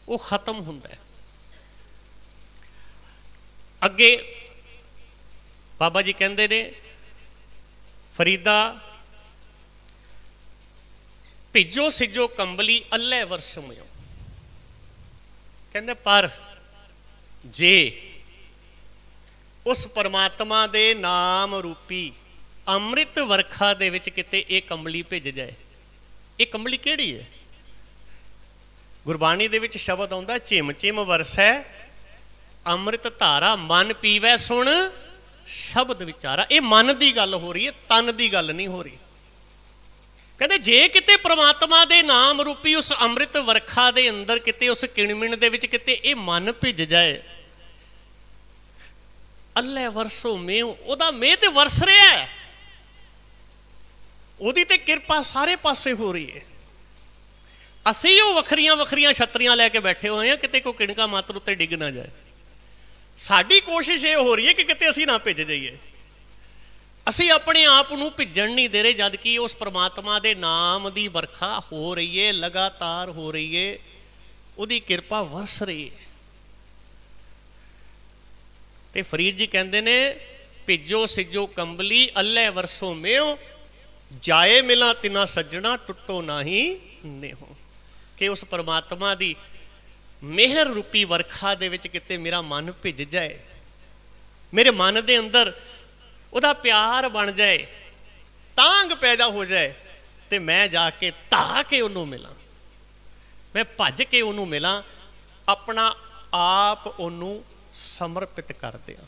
ਉਹ ਖਤਮ ਹੁੰਦਾ ਹੈ। ਅੱਗੇ ਬਾਬਾ ਜੀ ਕਹਿੰਦੇ ਨੇ, ਫਰੀਦਾ ਭਿੱਜੋ ਸਿੱਜੋ ਕੰਬਲੀ ਅੱਲੇ ਵਰਸਮਿਓ। ਕਹਿੰਦੇ ਪਰ ਜੇ ਉਸ ਪਰਮਾਤਮਾ ਦੇ ਨਾਮ ਰੂਪੀ ਅੰਮ੍ਰਿਤ ਵਰਖਾ ਦੇ ਵਿੱਚ ਕਿਤੇ ਇਹ ਕੰਬਲੀ ਭਿੱਜ ਜਾਏ। ਇਹ ਕੰਬਲੀ ਕਿਹੜੀ ਹੈ? ਗੁਰਬਾਣੀ ਦੇ ਵਿੱਚ ਸ਼ਬਦ ਆਉਂਦਾ, ਝਿਮ ਝਿਮ ਵਰਸੈ ਅੰਮ੍ਰਿਤ ਧਾਰਾ, ਮਨ ਪੀਵੈ ਸੁਣ ਸ਼ਬਦ ਵਿਚਾਰਾ। ਇਹ ਮਨ ਦੀ ਗੱਲ ਹੋ ਰਹੀ ਹੈ, ਤਨ ਦੀ ਗੱਲ ਨਹੀਂ ਹੋ ਰਹੀ। ਕਹਿੰਦੇ ਜੇ ਕਿਤੇ ਪ੍ਰਮਾਤਮਾ ਦੇ ਨਾਮ ਰੂਪੀ ਉਸ ਅੰਮ੍ਰਿਤ ਵਰਖਾ ਦੇ ਅੰਦਰ ਕਿਤੇ ਉਸ ਕਿਣਮਿਣ ਦੇ ਵਿੱਚ ਕਿਤੇ ਇਹ ਮਨ ਭਿੱਜ ਜਾਏ, ਅੱਲੇ ਵਰਸੋ ਮੇਹ, ਉਹਦਾ ਮੇਹ ਤੇ ਵਰਸ ਰਿਹਾ ਹੈ, ਉਹਦੀ ਤੇ ਕਿਰਪਾ ਸਾਰੇ ਪਾਸੇ ਹੋ ਰਹੀ ਹੈ। ਅਸੀਂ ਉਹ ਵੱਖਰੀਆਂ ਵੱਖਰੀਆਂ ਛਤਰੀਆਂ ਲੈ ਕੇ ਬੈਠੇ ਹੋਏ ਹਾਂ, ਕਿਤੇ ਕੋਈ ਕਿਣਕਾ ਮਾਤਰ ਉੱਤੇ ਡਿੱਗ ਨਾ ਜਾਏ। ਸਾਡੀ ਕੋਸ਼ਿਸ਼ ਇਹ ਹੋ ਰਹੀ ਹੈ ਕਿ ਕਿਤੇ ਅਸੀਂ ਨਾ ਭਿੱਜ ਜਾਈਏ। ਅਸੀਂ ਆਪਣੇ ਆਪ ਨੂੰ ਭਿੱਜਣ ਨਹੀਂ ਦੇ ਰਹੇ, ਜਦ ਕਿ ਉਸ ਪ੍ਰਮਾਤਮਾ ਦੇ ਨਾਮ ਦੀ ਵਰਖਾ ਹੋ ਰਹੀ ਹੈ, ਲਗਾਤਾਰ ਹੋ ਰਹੀ ਹੈ, ਉਹਦੀ ਕਿਰਪਾ ਵਰਸ ਰਹੀ ਹੈ। ਤੇ ਫਰੀਦ ਜੀ ਕਹਿੰਦੇ ਨੇ, ਭਿੱਜੋ ਸਿੱਜੋ ਕੰਬਲੀ ਅੱਲੇ ਵਰਸੋ ਮਿਓ, ਜਾਏ ਮਿਲਾਂ ਤਿਨਾ ਸੱਜਣਾ ਟੁੱਟੋ ਨਾਹੀ ਨੇਹੋ। ਕਿ ਉਸ ਪਰਮਾਤਮਾ ਦੀ ਮਿਹਰ ਰੂਪੀ ਵਰਖਾ ਦੇ ਵਿੱਚ ਕਿਤੇ ਮੇਰਾ ਮਨ ਭਿੱਜ ਜਾਏ, ਮੇਰੇ ਮਨ ਦੇ ਅੰਦਰ ਉਹਦਾ ਪਿਆਰ ਬਣ ਜਾਏ, ਤਾਂਗ ਪੈਦਾ ਹੋ ਜਾਏ, ਤੇ ਮੈਂ ਜਾ ਕੇ ਧਾ ਕੇ ਉਹਨੂੰ ਮਿਲਾਂ, ਮੈਂ ਭੱਜ ਕੇ ਉਹਨੂੰ ਮਿਲਾਂ, ਆਪਣਾ ਆਪ ਉਹਨੂੰ ਸਮਰਪਿਤ ਕਰ ਦਿਆਂ।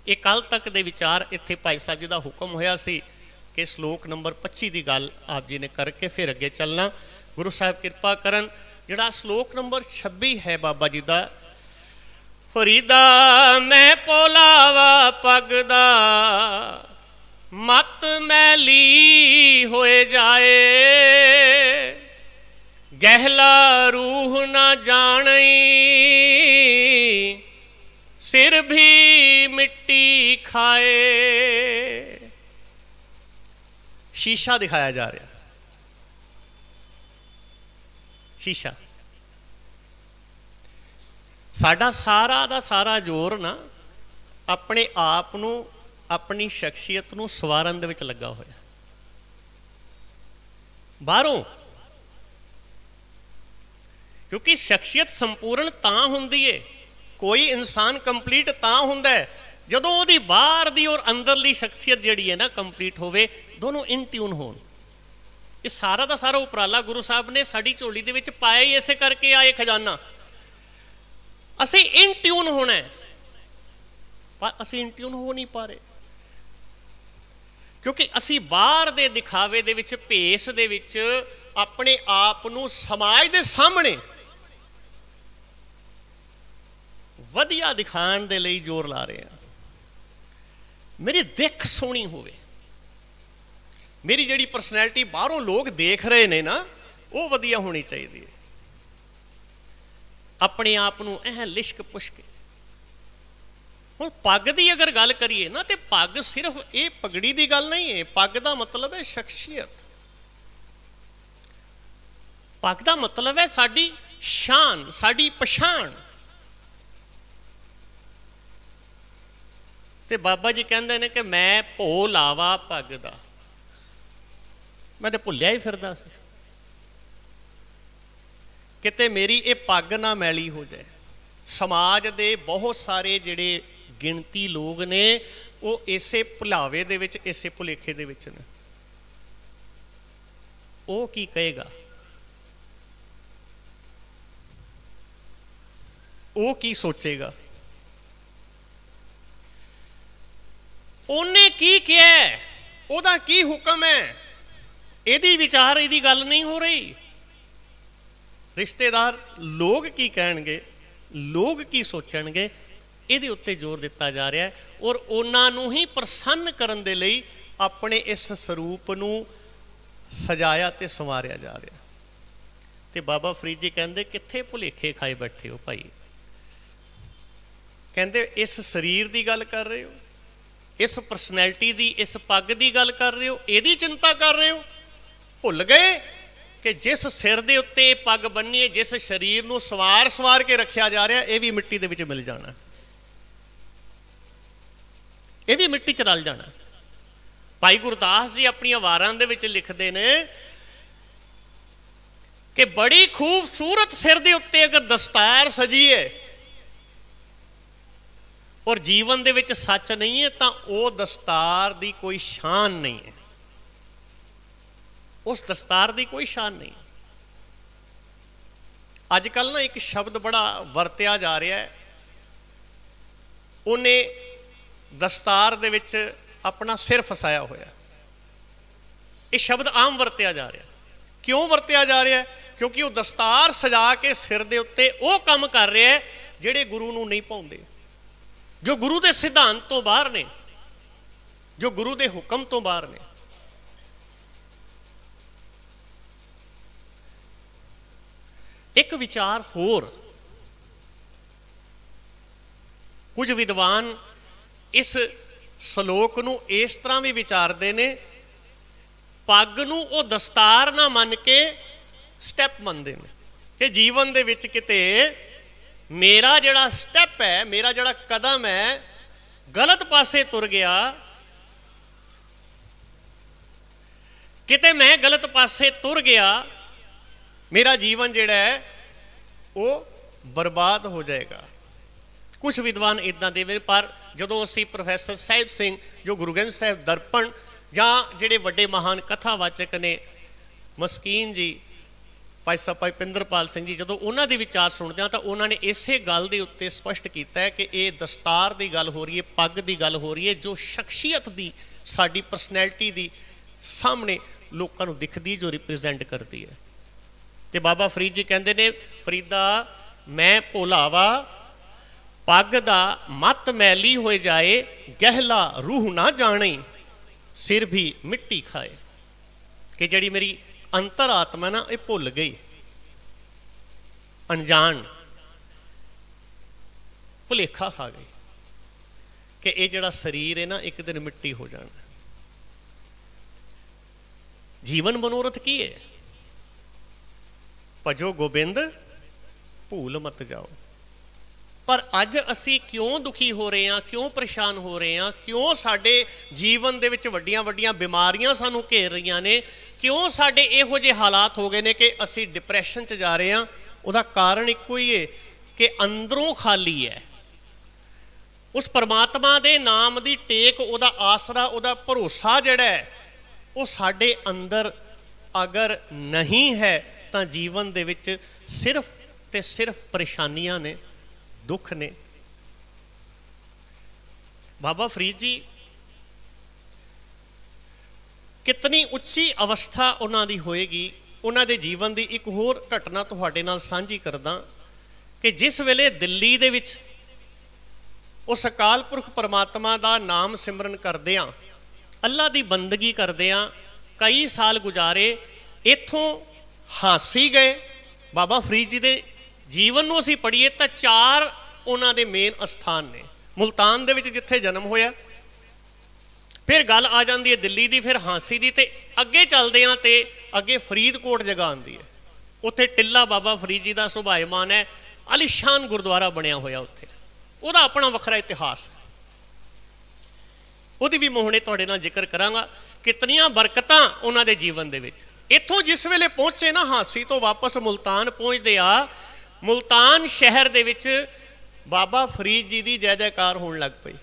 ਇਹ ਕੱਲ ਤੱਕ ਦੇ ਵਿਚਾਰ ਇੱਥੇ ਭਾਈ ਸਾਹਿਬ ਜੀ ਦਾ ਹੁਕਮ ਹੋਇਆ ਸੀ ਕਿ ਸ਼ਲੋਕ ਨੰਬਰ 25 ਦੀ ਗੱਲ ਆਪ ਜੀ ਨੇ ਕਰਕੇ ਫਿਰ ਅੱਗੇ ਚੱਲਣਾ। ਗੁਰੂ ਸਾਹਿਬ ਕਿਰਪਾ ਕਰਨ, ਜਿਹੜਾ ਸ਼ਲੋਕ ਨੰਬਰ 26 ਹੈ ਬਾਬਾ ਜੀ ਦਾ, ਫਰੀਦਾ ਮੈਂ ਪੋਲਾਵਾ ਪੱਗ ਦਾ, ਮਤ ਮੈਲੀ ਹੋਏ ਜਾਏ, ਗਹਿਲਾ ਰੂਹ ਨਾ ਜਾਣਈ, ਸਿਰ ਵੀ ਮਿੱਟੀ ਖਾਏ। ਸ਼ੀਸ਼ਾ ਦਿਖਾਇਆ ਜਾ ਰਿਹਾ, ਸ਼ੀਸ਼ਾ। ਸਾਡਾ ਸਾਰਾ ਦਾ ਸਾਰਾ ਜ਼ੋਰ ਨਾ ਆਪਣੇ ਆਪ ਨੂੰ, ਆਪਣੀ ਸ਼ਖਸੀਅਤ ਨੂੰ ਸਵਾਰਨ ਦੇ ਵਿੱਚ ਲੱਗਾ ਹੋਇਆ, ਬਾਹਰੋਂ। ਕਿਉਂਕਿ ਸ਼ਖਸੀਅਤ ਸੰਪੂਰਨ ਤਾਂ ਹੁੰਦੀ ਹੈ, ਕੋਈ ਇਨਸਾਨ ਕੰਪਲੀਟ ਤਾਂ ਹੁੰਦਾ ਹੈ ਜਦੋਂ ਉਹਦੀ ਬਾਹਰ ਦੀ ਔਰ ਅੰਦਰਲੀ ਸ਼ਖਸੀਅਤ ਜਿਹੜੀ ਹੈ ਨਾ ਕੰਪਲੀਟ ਹੋਵੇ, ਦੋਨੋਂ ਇਨ ਟਿਊਨ ਹੋਣ। ਇਹ ਸਾਰਾ ਦਾ ਸਾਰਾ ਉਪਰਾਲਾ ਗੁਰੂ ਸਾਹਿਬ ਨੇ ਸਾਡੀ ਝੋਲੀ ਦੇ ਵਿੱਚ ਪਾਇਆ ਹੀ ਇਸੇ ਕਰਕੇ ਆਏ ਖਜ਼ਾਨਾ। ਅਸੀਂ ਇਨ ਟਿਊਨ ਹੋਣਾ ਹੈ, ਪਰ ਅਸੀਂ ਇਨ ਟਿਊਨ ਹੋ ਨਹੀਂ ਪਾ ਰਹੇ, ਕਿਉਂਕਿ ਅਸੀਂ ਬਾਹਰ ਦੇ ਦਿਖਾਵੇ ਦੇ ਵਿੱਚ, ਭੇਸ ਦੇ ਵਿੱਚ ਆਪਣੇ ਆਪ ਨੂੰ ਸਮਾਜ ਦੇ ਸਾਹਮਣੇ ਵਧੀਆ ਦਿਖਾਉਣ ਦੇ ਲਈ ਜ਼ੋਰ ਲਾ ਰਹੇ ਹਾਂ। ਮੇਰੀ ਦਿੱਖ ਸੋਹਣੀ ਹੋਵੇ, ਮੇਰੀ ਜਿਹੜੀ ਪਰਸਨੈਲਿਟੀ ਬਾਹਰੋਂ ਲੋਕ ਦੇਖ ਰਹੇ ਨੇ ਨਾ, ਉਹ ਵਧੀਆ ਹੋਣੀ ਚਾਹੀਦੀ ਹੈ। ਆਪਣੇ ਆਪ ਨੂੰ ਲਿਸ਼ਕ ਪੁਸ਼ਕ। ਹੁਣ ਪੱਗ ਦੀ ਅਗਰ ਗੱਲ ਕਰੀਏ ਨਾ, ਤੇ ਪੱਗ ਸਿਰਫ ਇਹ ਪਗੜੀ ਦੀ ਗੱਲ ਨਹੀਂ ਹੈ। ਪੱਗ ਦਾ ਮਤਲਬ ਹੈ ਸ਼ਖਸੀਅਤ। ਪੱਗ ਦਾ ਮਤਲਬ ਹੈ ਸਾਡੀ ਸ਼ਾਨ, ਸਾਡੀ ਪਛਾਣ। ਤੇ ਬਾਬਾ ਜੀ ਕਹਿੰਦੇ ਨੇ ਕਿ ਮੈਂ ਭੋ ਲਾਵਾ ਪੱਗ ਦਾ। ਮੈਂ ਤੇ ਭੁੱਲਿਆ ਹੀ ਫਿਰਦਾ ਸੀ, ਕਿਤੇ ਮੇਰੀ ਇਹ ਪੱਗ ਨਾ ਮੈਲੀ ਹੋ ਜਾਏ। ਸਮਾਜ ਦੇ ਬਹੁਤ ਸਾਰੇ ਜਿਹੜੇ ਗਿਣਤੀ ਲੋਕ ਨੇ, ਉਹ ਇਸੇ ਭੁਲਾਵੇ ਦੇ ਵਿੱਚ, ਇਸੇ ਭੁਲੇਖੇ ਦੇ ਵਿੱਚ ਨੇ। ਉਹ ਕੀ ਕਹੇਗਾ, ਉਹ ਕੀ ਸੋਚੇਗਾ, ਉਹਨੇ ਕੀ ਕਿਹਾ, ਉਹਦਾ ਕੀ ਹੁਕਮ ਹੈ, ਇਹਦੀ ਵਿਚਾਰ, ਇਹਦੀ ਗੱਲ ਨਹੀਂ ਹੋ ਰਹੀ। ਰਿਸ਼ਤੇਦਾਰ ਲੋਕ ਕੀ ਕਹਿਣਗੇ, ਲੋਕ ਕੀ ਸੋਚਣਗੇ, ਇਹਦੇ ਉੱਤੇ ਜ਼ੋਰ ਦਿੱਤਾ ਜਾ ਰਿਹਾ ਹੈ। ਔਰ ਉਹਨਾਂ ਨੂੰ ਹੀ ਪ੍ਰਸੰਨ ਕਰਨ ਦੇ ਲਈ ਆਪਣੇ ਇਸ ਸਰੂਪ ਨੂੰ ਸਜਾਇਆ ਤੇ ਸੰਵਾਰਿਆ ਜਾ ਰਿਹਾ। ਤੇ ਬਾਬਾ ਫਰੀਦ ਜੀ ਕਹਿੰਦੇ, ਕਿੱਥੇ ਭੁਲੇਖੇ ਖਾਏ ਬੈਠੇ ਹੋ ਭਾਈ। ਕਹਿੰਦੇ ਇਸ ਸਰੀਰ ਦੀ ਗੱਲ ਕਰ ਰਹੇ ਹੋ, ਇਸ ਪਰਸਨੈਲਿਟੀ ਦੀ, ਇਸ ਪੱਗ ਦੀ ਗੱਲ ਕਰ ਰਹੇ ਹੋ, ਇਹਦੀ ਚਿੰਤਾ ਕਰ ਰਹੇ ਹੋ। ਭੁੱਲ ਗਏ ਕਿ ਜਿਸ ਸਿਰ ਦੇ ਉੱਤੇ ਇਹ ਪੱਗ ਬੰਨੀ ਹੈ, ਜਿਸ ਸਰੀਰ ਨੂੰ ਸਵਾਰ ਕੇ ਰੱਖਿਆ ਜਾ ਰਿਹਾ, ਇਹ ਵੀ ਮਿੱਟੀ ਦੇ ਵਿੱਚ ਮਿਲ ਜਾਣਾ, ਇਹ ਵੀ ਮਿੱਟੀ 'ਚ ਰਲ ਜਾਣਾ। ਭਾਈ ਗੁਰਦਾਸ ਜੀ ਆਪਣੀਆਂ ਵਾਰਾਂ ਦੇ ਵਿੱਚ ਲਿਖਦੇ ਨੇ ਕਿ ਬੜੀ ਖੂਬਸੂਰਤ ਸਿਰ ਦੇ ਉੱਤੇ ਅਗਰ ਦਸਤਾਰ ਸਜੀ ਹੈ ਔਰ ਜੀਵਨ ਦੇ ਵਿੱਚ ਸੱਚ ਨਹੀਂ ਹੈ, ਤਾਂ ਉਹ ਦਸਤਾਰ ਦੀ ਕੋਈ ਸ਼ਾਨ ਨਹੀਂ ਹੈ। ਉਸ ਦਸਤਾਰ ਦੀ ਕੋਈ ਸ਼ਾਨ ਨਹੀਂ। ਅੱਜ ਕੱਲ੍ਹ ਨਾ ਇੱਕ ਸ਼ਬਦ ਬੜਾ ਵਰਤਿਆ ਜਾ ਰਿਹਾ ਹੈ, ਉਹਨੇ ਦਸਤਾਰ ਦੇ ਵਿੱਚ ਆਪਣਾ ਸਿਰ ਫਸਾਇਆ ਹੋਇਆ। ਇਹ ਸ਼ਬਦ ਆਮ ਵਰਤਿਆ ਜਾ ਰਿਹਾ। ਕਿਉਂ ਵਰਤਿਆ ਜਾ ਰਿਹਾ? ਕਿਉਂਕਿ ਉਹ ਦਸਤਾਰ ਸਜਾ ਕੇ ਸਿਰ ਦੇ ਉੱਤੇ ਉਹ ਕੰਮ ਕਰ ਰਿਹਾ ਜਿਹੜੇ ਗੁਰੂ ਨੂੰ ਨਹੀਂ ਭਾਉਂਦੇ, ਜੋ ਗੁਰੂ ਦੇ ਸਿਧਾਂਤ ਤੋਂ ਬਾਹਰ ਨੇ, ਜੋ ਗੁਰੂ ਦੇ ਹੁਕਮ ਤੋਂ ਬਾਹਰ ਨੇ। ਇੱਕ ਵਿਚਾਰ ਹੋਰ, ਕੁਝ ਵਿਦਵਾਨ ਇਸ ਸਲੋਕ ਨੂੰ ਇਸ ਤਰ੍ਹਾਂ ਵੀ ਵਿਚਾਰਦੇ ਨੇ, ਪੱਗ ਨੂੰ ਉਹ ਦਸਤਾਰ ਨਾ ਮੰਨ ਕੇ ਸਟੈਪ ਮੰਨਦੇ ਨੇ ਕਿ ਜੀਵਨ ਦੇ ਵਿੱਚ ਕਿਤੇ ਮੇਰਾ ਜਿਹੜਾ ਸਟੈਪ ਹੈ, ਮੇਰਾ ਜਿਹੜਾ ਕਦਮ ਹੈ, ਗਲਤ ਪਾਸੇ ਤੁਰ ਗਿਆ, ਕਿਤੇ ਮੈਂ ਗਲਤ ਪਾਸੇ ਤੁਰ ਗਿਆ, ਮੇਰਾ ਜੀਵਨ ਜਿਹੜਾ ਹੈ ਉਹ ਬਰਬਾਦ ਹੋ ਜਾਏਗਾ। ਕੁਝ ਵਿਦਵਾਨ ਇੱਦਾਂ ਦੇ ਨੇ, ਪਰ ਜਦੋਂ ਅਸੀਂ ਪ੍ਰੋਫੈਸਰ ਸਾਹਿਬ ਸਿੰਘ ਜੋ ਗੁਰੂ ਗ੍ਰੰਥ ਸਾਹਿਬ ਦਰਪਣ ਜਾਂ ਜਿਹੜੇ ਵੱਡੇ ਮਹਾਨ ਕਥਾਵਾਚਕ ਨੇ ਮਸਕੀਨ ਜੀ, ਭਾਈ ਸਾਹਿਬ ਭਾਈ ਪਿੰਦਰਪਾਲ ਸਿੰਘ ਜੀ, ਜਦੋਂ ਉਹਨਾਂ ਦੇ ਵਿਚਾਰ ਸੁਣਦੇ ਹਾਂ ਤਾਂ ਉਹਨਾਂ ਨੇ ਇਸੇ ਗੱਲ ਦੇ ਉੱਤੇ ਸਪਸ਼ਟ ਕੀਤਾ ਹੈ ਕਿ ਇਹ ਦਸਤਾਰ ਦੀ ਗੱਲ ਹੋ ਰਹੀ ਹੈ, ਪੱਗ ਦੀ ਗੱਲ ਹੋ ਰਹੀ ਹੈ, ਜੋ ਸ਼ਖਸੀਅਤ ਦੀ, ਸਾਡੀ ਪਰਸਨੈਲਿਟੀ ਦੀ ਸਾਹਮਣੇ ਲੋਕਾਂ ਨੂੰ ਦਿਖਦੀ, ਜੋ ਰਿਪਰੈਜ਼ੈਂਟ ਕਰਦੀ ਹੈ। ਤੇ ਬਾਬਾ ਫਰੀਦ ਜੀ ਕਹਿੰਦੇ ਨੇ, ਫਰੀਦਾ ਮੈਂ ਭੋਲਾਵਾ ਪੱਗ ਦਾ ਮਤ ਮੈਲੀ ਹੋਏ ਜਾਏ, ਗਹਿਲਾ ਰੂਹ ਨਾ ਜਾਣੇ, ਸਿਰ ਵੀ ਮਿੱਟੀ ਖਾਏ। ਕਿ ਜਿਹੜੀ ਮੇਰੀ ਅੰਤਰ ਆਤਮਾ ਨਾ ਇਹ ਭੁੱਲ ਗਈ, ਅਣਜਾਣ ਭੁਲੇਖਾ ਖਾ ਗਈ ਕਿ ਇਹ ਜਿਹੜਾ ਸਰੀਰ ਹੈ ਨਾ ਇੱਕ ਦਿਨ ਮਿੱਟੀ ਹੋ ਜਾਣਾ। ਜੀਵਨ ਮਨੋਰਥ ਕੀ ਹੈ? ਭਜੋ ਗੋਬਿੰਦ ਭੂਲ ਮਤ ਜਾਓ। ਪਰ ਅੱਜ ਅਸੀਂ ਕਿਉਂ ਦੁਖੀ ਹੋ ਰਹੇ ਹਾਂ, ਕਿਉਂ ਪਰੇਸ਼ਾਨ ਹੋ ਰਹੇ ਹਾਂ, ਕਿਉਂ ਸਾਡੇ ਜੀਵਨ ਦੇ ਵਿੱਚ ਵੱਡੀਆਂ ਵੱਡੀਆਂ ਬਿਮਾਰੀਆਂ ਸਾਨੂੰ ਘੇਰ ਰਹੀਆਂ ਨੇ, ਕਿਉਂ ਸਾਡੇ ਇਹੋ ਜਿਹੇ ਹਾਲਾਤ ਹੋ ਗਏ ਨੇ ਕਿ ਅਸੀਂ ਡਿਪਰੈਸ਼ਨ 'ਚ ਜਾ ਰਹੇ ਹਾਂ? ਉਹਦਾ ਕਾਰਨ ਇੱਕੋ ਹੀ ਹੈ ਕਿ ਅੰਦਰੋਂ ਖਾਲੀ ਹੈ। ਉਸ ਪਰਮਾਤਮਾ ਦੇ ਨਾਮ ਦੀ ਟੇਕ, ਉਹਦਾ ਆਸਰਾ, ਉਹਦਾ ਭਰੋਸਾ ਜਿਹੜਾ ਹੈ ਉਹ ਸਾਡੇ ਅੰਦਰ ਅਗਰ ਨਹੀਂ ਹੈ ਤਾਂ ਜੀਵਨ ਦੇ ਵਿੱਚ ਸਿਰਫ ਤੇ ਸਿਰਫ ਪਰੇਸ਼ਾਨੀਆਂ ਨੇ, ਦੁੱਖ ਨੇ। ਬਾਬਾ ਫਰੀਦ ਜੀ ਕਿਤਨੀ ਉੱਚੀ ਅਵਸਥਾ ਉਹਨਾਂ ਦੀ ਹੋਏਗੀ। ਉਹਨਾਂ ਦੇ ਜੀਵਨ ਦੀ ਇੱਕ ਹੋਰ ਘਟਨਾ ਤੁਹਾਡੇ ਨਾਲ ਸਾਂਝੀ ਕਰਦਾ ਕਿ ਜਿਸ ਵੇਲੇ ਦਿੱਲੀ ਦੇ ਵਿੱਚ ਉਸ ਅਕਾਲ ਪੁਰਖ ਪਰਮਾਤਮਾ ਦਾ ਨਾਮ ਸਿਮਰਨ ਕਰਦਿਆਂ, ਅੱਲਾ ਦੀ ਬੰਦਗੀ ਕਰਦਿਆਂ ਕਈ ਸਾਲ ਗੁਜ਼ਾਰੇ, ਇੱਥੋਂ ਹਾਸੀ ਗਏ। ਬਾਬਾ ਫਰੀਦ ਜੀ ਦੇ ਜੀਵਨ ਨੂੰ ਅਸੀਂ ਪੜ੍ਹੀਏ ਤਾਂ 4 ਉਹਨਾਂ ਦੇ ਮੇਨ ਅਸਥਾਨ ਨੇ। ਮੁਲਤਾਨ ਦੇ ਵਿੱਚ ਜਿੱਥੇ ਜਨਮ ਹੋਇਆ, ਫਿਰ ਗੱਲ ਆ ਜਾਂਦੀ ਹੈ ਦਿੱਲੀ ਦੀ, ਫਿਰ ਹਾਂਸੀ ਦੀ, ਤੇ ਅੱਗੇ ਚੱਲਦੇ ਹਾਂ ਤੇ ਅੱਗੇ ਫਰੀਦਕੋਟ ਜਗ੍ਹਾ ਆਉਂਦੀ ਹੈ। ਉੱਥੇ ਟਿੱਲਾ ਬਾਬਾ ਫਰੀਦ ਜੀ ਦਾ ਸੁਭਾਇਮਾਨ ਹੈ, ਆਲੀਸ਼ਾਨ ਗੁਰਦੁਆਰਾ ਬਣਿਆ ਹੋਇਆ ਉੱਥੇ, ਉਹਦਾ ਆਪਣਾ ਵੱਖਰਾ ਇਤਿਹਾਸ ਹੈ। ਉਹਦੀ ਵੀ ਮੋਹਣੇ ਤੁਹਾਡੇ ਨਾਲ ਜ਼ਿਕਰ ਕਰਾਂਗਾ। ਕਿਤਨੀਆਂ ਬਰਕਤਾਂ ਉਹਨਾਂ ਦੇ ਜੀਵਨ ਦੇ ਵਿੱਚ। ਇੱਥੋਂ ਜਿਸ ਵੇਲੇ ਪਹੁੰਚੇ ਨਾ, ਹਾਂਸੀ ਤੋਂ ਵਾਪਸ ਮੁਲਤਾਨ ਪਹੁੰਚਦੇ ਆ, ਮੁਲਤਾਨ ਸ਼ਹਿਰ ਦੇ ਵਿੱਚ ਬਾਬਾ ਫਰੀਦ ਜੀ ਦੀ ਜੈ ਜੈਕਾਰ ਹੋਣ ਲੱਗ ਪਈ।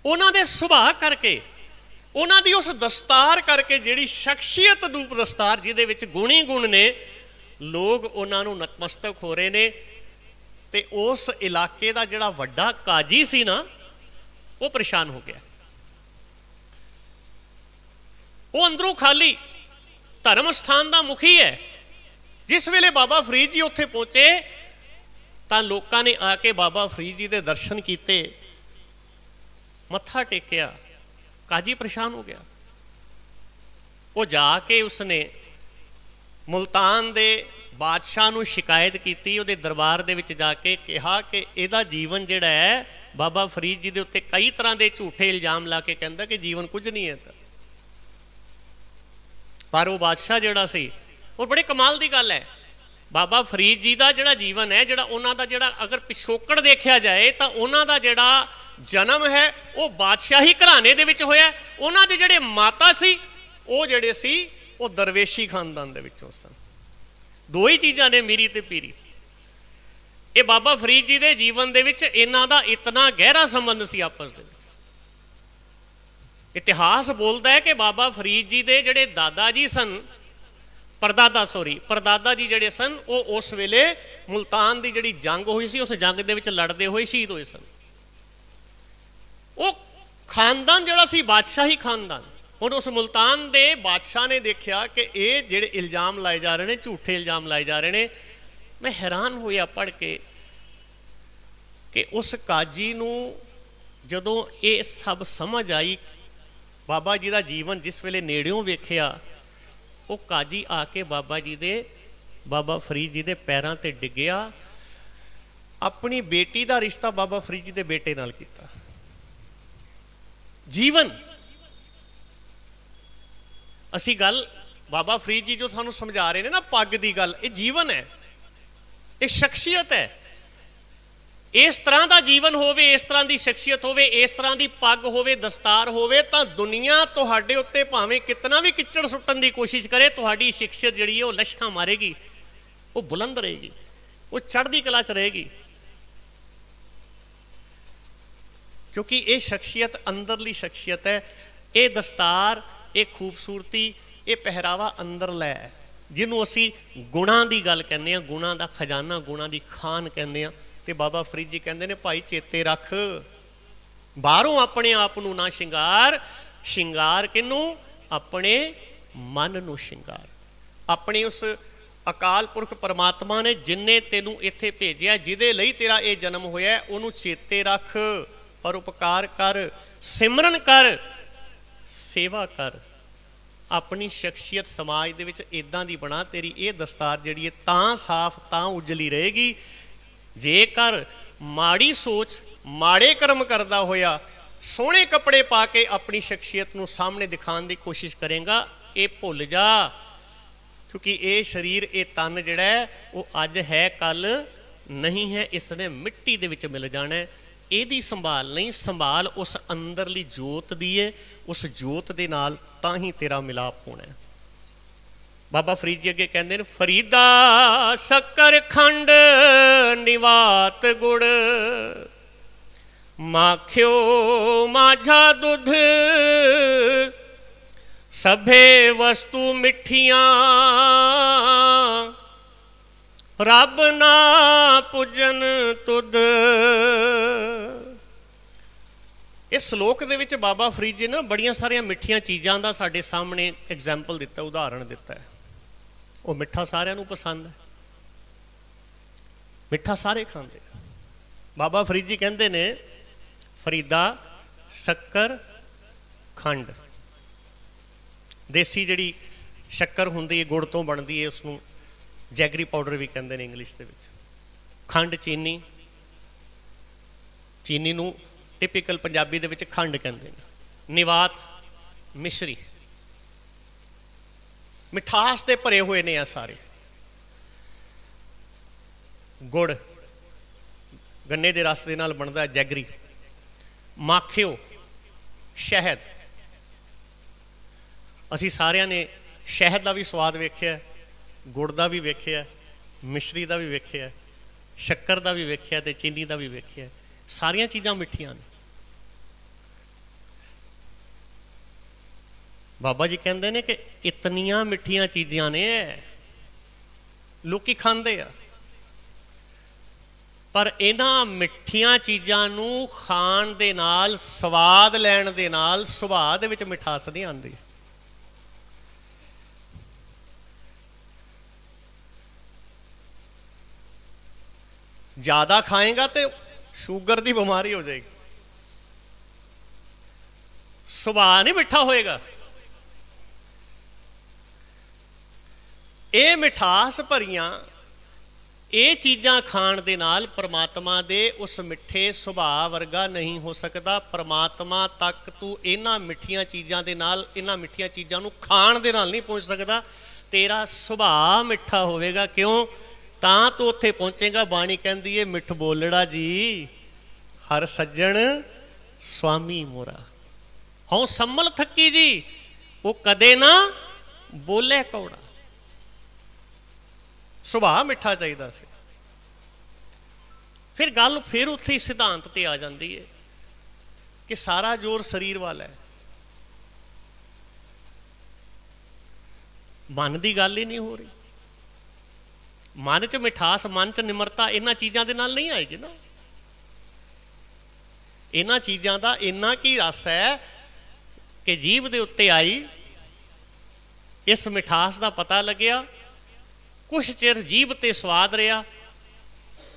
ਉਹਨਾਂ ਦੇ ਸੁਭਾਅ ਕਰਕੇ, ਉਹਨਾਂ ਦੀ ਉਸ ਦਸਤਾਰ ਕਰਕੇ, ਜਿਹੜੀ ਸ਼ਖਸੀਅਤ ਰੂਪ ਦਸਤਾਰ ਜਿਹਦੇ ਵਿੱਚ ਗੁਣ ਹੀ ਗੁਣ ਨੇ, ਲੋਕ ਉਹਨਾਂ ਨੂੰ ਨਤਮਸਤਕ ਹੋ ਰਹੇ ਨੇ। ਤੇ ਉਸ ਇਲਾਕੇ ਦਾ ਜਿਹੜਾ ਵੱਡਾ ਕਾਜੀ ਸੀ ਨਾ, ਉਹ ਪਰੇਸ਼ਾਨ ਹੋ ਗਿਆ। ਉਹ ਅੰਦਰੋਂ ਖਾਲੀ, ਧਰਮ ਸਥਾਨ ਦਾ ਮੁਖੀ ਹੈ। ਜਿਸ ਵੇਲੇ ਬਾਬਾ ਫਰੀਦ ਜੀ ਉੱਥੇ ਪਹੁੰਚੇ ਤਾਂ ਲੋਕਾਂ ਨੇ ਆ ਕੇ ਬਾਬਾ ਫਰੀਦ ਜੀ ਦੇ ਦਰਸ਼ਨ ਕੀਤੇ, ਮੱਥਾ ਟੇਕਿਆ। ਕਾਜੀ ਪਰੇਸ਼ਾਨ ਹੋ ਗਿਆ। ਉਹ ਜਾ ਕੇ ਉਸਨੇ ਮੁਲਤਾਨ ਦੇ ਬਾਦਸ਼ਾਹ ਨੂੰ ਸ਼ਿਕਾਇਤ ਕੀਤੀ। ਉਹਦੇ ਦਰਬਾਰ ਦੇ ਵਿੱਚ ਜਾ ਕੇ ਕਿਹਾ ਕਿ ਇਹਦਾ ਜੀਵਨ ਜਿਹੜਾ ਹੈ, ਬਾਬਾ ਫਰੀਦ ਜੀ ਦੇ ਉੱਤੇ ਕਈ ਤਰ੍ਹਾਂ ਦੇ ਝੂਠੇ ਇਲਜ਼ਾਮ ਲਾ ਕੇ ਕਹਿੰਦਾ ਕਿ ਜੀਵਨ ਕੁਝ ਨਹੀਂ ਹੈ। ਪਰ ਉਹ ਬਾਦਸ਼ਾਹ ਜਿਹੜਾ ਸੀ, ਉਹ ਬੜੇ ਕਮਾਲ ਦੀ ਗੱਲ ਹੈ, ਬਾਬਾ ਫਰੀਦ ਜੀ ਦਾ ਜਿਹੜਾ ਜੀਵਨ ਹੈ, ਜਿਹੜਾ ਉਹਨਾਂ ਦਾ ਜਿਹੜਾ ਅਗਰ ਪਿਛੋਕੜ ਦੇਖਿਆ ਜਾਏ ਤਾਂ ਉਹਨਾਂ ਦਾ ਜਿਹੜਾ ਜਨਮ ਹੈ ਉਹ ਬਾਦਸ਼ਾਹੀ ਘਰਾਣੇ ਦੇ ਵਿੱਚ ਹੋਇਆ। ਉਹਨਾਂ ਦੇ ਜਿਹੜੇ ਮਾਤਾ ਸੀ, ਉਹ ਜਿਹੜੇ ਸੀ ਉਹ ਦਰਵੇਸ਼ੀ ਖਾਨਦਾਨ ਦੇ ਵਿੱਚੋਂ ਸਨ। 2 ਹੀ ਚੀਜ਼ਾਂ ਨੇ, ਮੀਰੀ ਤੇ ਪੀਰੀ। ਇਹ ਬਾਬਾ ਫਰੀਦ ਜੀ ਦੇ ਜੀਵਨ ਦੇ ਵਿੱਚ ਇਹਨਾਂ ਦਾ ਇਤਨਾ ਗਹਿਰਾ ਸੰਬੰਧ ਸੀ ਆਪਸ ਦੇ ਵਿੱਚ। ਇਤਿਹਾਸ ਬੋਲਦਾ ਹੈ ਕਿ ਬਾਬਾ ਫਰੀਦ ਜੀ ਦੇ ਜਿਹੜੇ ਦਾਦਾ ਜੀ ਸਨ, ਪਰਦਾਦਾ ਜੀ ਜਿਹੜੇ ਸਨ, ਉਹ ਉਸ ਵੇਲੇ ਮੁਲਤਾਨ ਦੀ ਜਿਹੜੀ ਜੰਗ ਹੋਈ ਸੀ, ਉਸ ਜੰਗ ਦੇ ਵਿੱਚ ਲੜਦੇ ਹੋਏ ਸ਼ਹੀਦ ਹੋਏ ਸਨ। ਉਹ ਖਾਨਦਾਨ ਜਿਹੜਾ ਸੀ ਬਾਦਸ਼ਾਹੀ ਖਾਨਦਾਨ। ਹੁਣ ਉਸ ਮੁਲਤਾਨ ਦੇ ਬਾਦਸ਼ਾਹ ਨੇ ਦੇਖਿਆ ਕਿ ਇਹ ਜਿਹੜੇ ਇਲਜ਼ਾਮ ਲਾਏ ਜਾ ਰਹੇ ਨੇ, ਝੂਠੇ ਇਲਜ਼ਾਮ ਲਾਏ ਜਾ ਰਹੇ ਨੇ। ਮੈਂ ਹੈਰਾਨ ਹੋਇਆ ਪੜ੍ਹ ਕੇ ਕਿ ਉਸ ਕਾਜੀ ਨੂੰ ਜਦੋਂ ਇਹ ਸਭ ਸਮਝ ਆਈ, ਬਾਬਾ ਜੀ ਦਾ ਜੀਵਨ ਜਿਸ ਵੇਲੇ ਨੇੜਿਓਂ ਵੇਖਿਆ, ਉਹ ਕਾਜੀ ਆ ਕੇ ਬਾਬਾ ਫਰੀਦ ਜੀ ਦੇ ਪੈਰਾਂ ਤੇ ਡਿੱਗਿਆ। ਆਪਣੀ ਬੇਟੀ ਦਾ ਰਿਸ਼ਤਾ ਬਾਬਾ ਫਰੀਦ ਜੀ ਦੇ ਬੇਟੇ ਨਾਲ ਕੀਤਾ। ਜੀਵਨ। ਅਸੀਂ ਗੱਲ ਬਾਬਾ ਫਰੀਦ ਜੀ ਜੋ ਸਾਨੂੰ ਸਮਝਾ ਰਹੇ ਨੇ ਨਾ, ਪੱਗ ਦੀ ਗੱਲ, ਇਹ ਜੀਵਨ ਹੈ, ਇਹ ਸ਼ਖਸੀਅਤ ਹੈ। ਇਸ ਤਰ੍ਹਾਂ ਦਾ ਜੀਵਨ ਹੋਵੇ, ਇਸ ਤਰ੍ਹਾਂ ਦੀ ਸ਼ਖਸੀਅਤ ਹੋਵੇ, ਇਸ ਤਰ੍ਹਾਂ ਦੀ ਪੱਗ ਹੋਵੇ, ਦਸਤਾਰ ਹੋਵੇ, ਤਾਂ ਦੁਨੀਆ ਤੁਹਾਡੇ ਉੱਤੇ ਭਾਵੇਂ ਕਿਤਨਾ ਵੀ ਕਿੱਚੜ ਸੁੱਟਣ ਦੀ ਕੋਸ਼ਿਸ਼ ਕਰੇ, ਤੁਹਾਡੀ ਸ਼ਖਸੀਅਤ ਜਿਹੜੀ ਹੈ ਉਹ ਲਸ਼ਕਾਂ ਮਾਰੇਗੀ, ਉਹ ਬੁਲੰਦ ਰਹੇਗੀ, ਉਹ ਚੜ੍ਹਦੀ ਕਲਾ 'ਚ ਰਹੇਗੀ। ਕਿਉਂਕਿ ਇਹ ਸ਼ਖਸੀਅਤ ਅੰਦਰਲੀ ਸ਼ਖਸੀਅਤ ਹੈ। ਇਹ ਦਸਤਾਰ, ਇਹ ਖੂਬਸੂਰਤੀ, ਇਹ ਪਹਿਰਾਵਾ ਅੰਦਰਲਾ ਹੈ, ਜਿਹਨੂੰ ਅਸੀਂ ਗੁਣਾਂ ਦੀ ਗੱਲ ਕਹਿੰਦੇ ਹਾਂ, ਗੁਣਾਂ ਦਾ ਖਜ਼ਾਨਾ, ਗੁਣਾਂ ਦੀ ਖਾਨ ਕਹਿੰਦੇ ਹਾਂ। ਤੇ ਬਾਬਾ ਫਰੀਦ ਜੀ ਕਹਿੰਦੇ ਨੇ, ਭਾਈ ਚੇਤੇ ਰੱਖ, ਬਾਹਰੋਂ ਆਪਣੇ ਆਪ ਨੂੰ ਨਾ ਸ਼ਿੰਗਾਰ, ਸ਼ਿੰਗਾਰ ਕਿਹਨੂੰ? ਆਪਣੇ ਮਨ ਨੂੰ ਸ਼ਿੰਗਾਰ। ਆਪਣੇ ਉਸ ਅਕਾਲ ਪੁਰਖ ਪਰਮਾਤਮਾ ਨੇ ਜਿਨਨੇ ਤੈਨੂੰ ਇੱਥੇ ਭੇਜਿਆ, ਜਿਹਦੇ ਲਈ ਤੇਰਾ ਇਹ ਜਨਮ ਹੋਇਆ, ਉਹਨੂੰ ਚੇਤੇ ਰੱਖ, ਪਰਉਪਕਾਰ ਕਰ, ਸਿਮਰਨ ਕਰ, ਸੇਵਾ ਕਰ। ਆਪਣੀ ਸ਼ਖਸੀਅਤ ਸਮਾਜ ਦੇ ਵਿੱਚ ਇੱਦਾਂ ਦੀ ਬਣਾ, ਤੇਰੀ ਇਹ ਦਸਤਾਰ ਜਿਹੜੀ ਹੈ ਤਾਂ ਸਾਫ਼, ਤਾਂ ਉਜਲੀ ਰਹੇਗੀ। ਜੇਕਰ ਮਾੜੀ ਸੋਚ, ਮਾੜੇ ਕਰਮ ਕਰਦਾ ਹੋਇਆ ਸੋਹਣੇ ਕੱਪੜੇ ਪਾ ਕੇ ਆਪਣੀ ਸ਼ਖਸੀਅਤ ਨੂੰ ਸਾਹਮਣੇ ਦਿਖਾਉਣ ਦੀ ਕੋਸ਼ਿਸ਼ ਕਰੇਗਾ, ਇਹ ਭੁੱਲ ਜਾ। ਕਿਉਂਕਿ ਇਹ ਸਰੀਰ, ਇਹ ਤਨ ਜਿਹੜਾ ਹੈ, ਉਹ ਅੱਜ ਹੈ, ਕੱਲ ਨਹੀਂ ਹੈ। ਇਸ ਨੇ ਮਿੱਟੀ ਦੇ ਵਿੱਚ ਮਿਲ ਜਾਣਾ। ਇਹਦੀ ਸੰਭਾਲ ਨਹੀਂ, ਸੰਭਾਲ ਉਸ ਅੰਦਰਲੀ ਜੋਤ ਦੀ ਹੈ। ਉਸ ਜੋਤ ਦੇ ਨਾਲ ਤਾਂ ਹੀ ਤੇਰਾ ਮਿਲਾਪ ਹੋਣਾ ਹੈ। ਬਾਬਾ ਫਰੀਦ ਜੀ ਅੱਗੇ ਕਹਿੰਦੇ ਨੇ, ਫਰੀਦਾ ਸ਼ੱਕਰ ਖੰਡ ਨਿਵਾਤ ਗੁੜ, ਮਾਖਿਓ ਮਾਝਾ ਦੁੱਧ, ਸਭੇ ਵਸਤੂ ਮਿੱਠੀਆਂ, ਰੱਬ ਨਾ ਪੁੱਜਨ ਤੁਧ। ਇਸ ਸ਼ਲੋਕ ਦੇ ਵਿੱਚ ਬਾਬਾ ਫਰੀਦ ਜੀ ਨੇ ਬੜੀਆਂ ਸਾਰੀਆਂ ਮਿੱਠੀਆਂ ਚੀਜ਼ਾਂ ਦਾ ਸਾਡੇ ਸਾਹਮਣੇ ਐਗਜ਼ਾਮਪਲ ਦਿੱਤਾ, ਉਦਾਹਰਣ ਦਿੱਤਾ ਹੈ। ਉਹ ਮਿੱਠਾ ਸਾਰਿਆਂ ਨੂੰ ਪਸੰਦ ਹੈ, ਮਿੱਠਾ ਸਾਰੇ ਖਾਂਦੇ। ਬਾਬਾ ਫਰੀਦ ਜੀ ਕਹਿੰਦੇ ਨੇ, ਫਰੀਦਾ ਸ਼ੱਕਰ ਖੰਡ, ਦੇਸੀ ਜਿਹੜੀ ਸ਼ੱਕਰ ਹੁੰਦੀ ਹੈ, ਗੁੜ ਤੋਂ ਬਣਦੀ ਹੈ, ਉਸਨੂੰ ਜੈਗਰੀ ਪਾਊਡਰ ਵੀ ਕਹਿੰਦੇ ਨੇ ਇੰਗਲਿਸ਼ ਦੇ ਵਿੱਚ। ਖੰਡ ਚੀਨੀ, ਚੀਨੀ ਨੂੰ ਟਿਪੀਕਲ ਪੰਜਾਬੀ ਦੇ ਵਿੱਚ ਖੰਡ ਕਹਿੰਦੇ ਨੇ। ਨਿਵਾਤ ਮਿਸ਼ਰੀ, ਮਿਠਾਸ ਦੇ ਭਰੇ ਹੋਏ ਨੇ ਆ ਸਾਰੇ। ਗੁੜ ਗੰਨੇ ਦੇ ਰਸ ਦੇ ਨਾਲ ਬਣਦਾ, ਜੈਗਰੀ। ਮਾਖਿਓ ਸ਼ਹਿਦ, ਅਸੀਂ ਸਾਰਿਆਂ ਨੇ ਸ਼ਹਿਦ ਦਾ ਵੀ ਸਵਾਦ ਵੇਖਿਆ, ਗੁੜ ਦਾ ਵੀ ਵੇਖਿਆ, ਮਿਸ਼ਰੀ ਦਾ ਵੀ ਵੇਖਿਆ, ਸ਼ੱਕਰ ਦਾ ਵੀ ਵੇਖਿਆ ਤੇ ਚੀਨੀ ਦਾ ਵੀ ਵੇਖਿਆ। ਸਾਰੀਆਂ ਚੀਜ਼ਾਂ ਮਿੱਠੀਆਂ ਨੇ। ਬਾਬਾ ਜੀ ਕਹਿੰਦੇ ਨੇ ਕਿ ਇਤਨੀਆਂ ਮਿੱਠੀਆਂ ਚੀਜ਼ਾਂ ਨੇ, ਲੋਕੀ ਖਾਂਦੇ ਆ, ਪਰ ਇਹਨਾਂ ਮਿੱਠੀਆਂ ਚੀਜ਼ਾਂ ਨੂੰ ਖਾਣ ਦੇ ਨਾਲ, ਸਵਾਦ ਲੈਣ ਦੇ ਨਾਲ ਸੁਭਾਅ ਦੇ ਵਿੱਚ ਮਿਠਾਸ ਨਹੀਂ ਆਉਂਦੀ। ਜ਼ਿਆਦਾ ਖਾਏਗਾ ਤੇ ਸ਼ੂਗਰ ਦੀ ਬਿਮਾਰੀ ਹੋ ਜਾਏਗੀ, ਸੁਭਾਅ ਨਹੀਂ ਮਿੱਠਾ ਹੋਏਗਾ। ਇਹ ਮਿਠਾਸ ਭਰੀਆਂ ਇਹ ਚੀਜ਼ਾਂ ਖਾਣ ਦੇ ਨਾਲ ਪਰਮਾਤਮਾ ਦੇ ਉਸ ਮਿੱਠੇ ਸੁਭਾਅ ਵਰਗਾ ਨਹੀਂ ਹੋ ਸਕਦਾ। ਪਰਮਾਤਮਾ ਤੱਕ ਤੂੰ ਇਹਨਾਂ ਮਿੱਠੀਆਂ ਚੀਜ਼ਾਂ ਦੇ ਨਾਲ, ਇਹਨਾਂ ਮਿੱਠੀਆਂ ਚੀਜ਼ਾਂ ਨੂੰ ਖਾਣ ਦੇ ਨਾਲ ਨਹੀਂ ਪਹੁੰਚ ਸਕਦਾ। ਤੇਰਾ ਸੁਭਾਅ ਮਿੱਠਾ ਹੋਵੇਗਾ, ਕਿਉਂ? ਤਾਂ ਤੂੰ ਉੱਥੇ ਪਹੁੰਚੇਗਾ। ਬਾਣੀ ਕਹਿੰਦੀ ਹੈ, ਮਿੱਠ ਬੋਲੜਾ ਜੀ ਹਰ ਸੱਜਣ ਸੁਆਮੀ ਮੋਰਾ, ਹਉ ਸੰਮਲ ਥੱਕੀ ਜੀ ਉਹ ਕਦੇ ਨਾ ਬੋਲੇ ਕੌੜਾ। ਸੁਭਾਅ ਮਿੱਠਾ ਚਾਹੀਦਾ ਸੀ। ਫਿਰ ਗੱਲ ਫਿਰ ਉੱਥੇ ਹੀ ਸਿਧਾਂਤ ਤੇ ਆ ਜਾਂਦੀ ਹੈ ਕਿ ਸਾਰਾ ਜ਼ੋਰ ਸਰੀਰ ਵੱਲ ਹੈ, ਮਨ ਦੀ ਗੱਲ ਹੀ ਨਹੀਂ ਹੋ ਰਹੀ। ਮਨ 'ਚ ਮਿਠਾਸ, ਮਨ 'ਚ ਨਿਮਰਤਾ ਇਹਨਾਂ ਚੀਜ਼ਾਂ ਦੇ ਨਾਲ ਨਹੀਂ ਆਏਗੀ ਨਾ। ਇਹਨਾਂ ਚੀਜ਼ਾਂ ਦਾ ਇੰਨਾ ਕੀ ਰਸ ਹੈ ਕਿ ਜੀਭ ਦੇ ਉੱਤੇ ਆਈ, ਇਸ ਮਿਠਾਸ ਦਾ ਪਤਾ ਲੱਗਿਆ, ਕੁਛ ਚਿਰ ਜੀਭ ਤੇ ਸਵਾਦ ਰਿਹਾ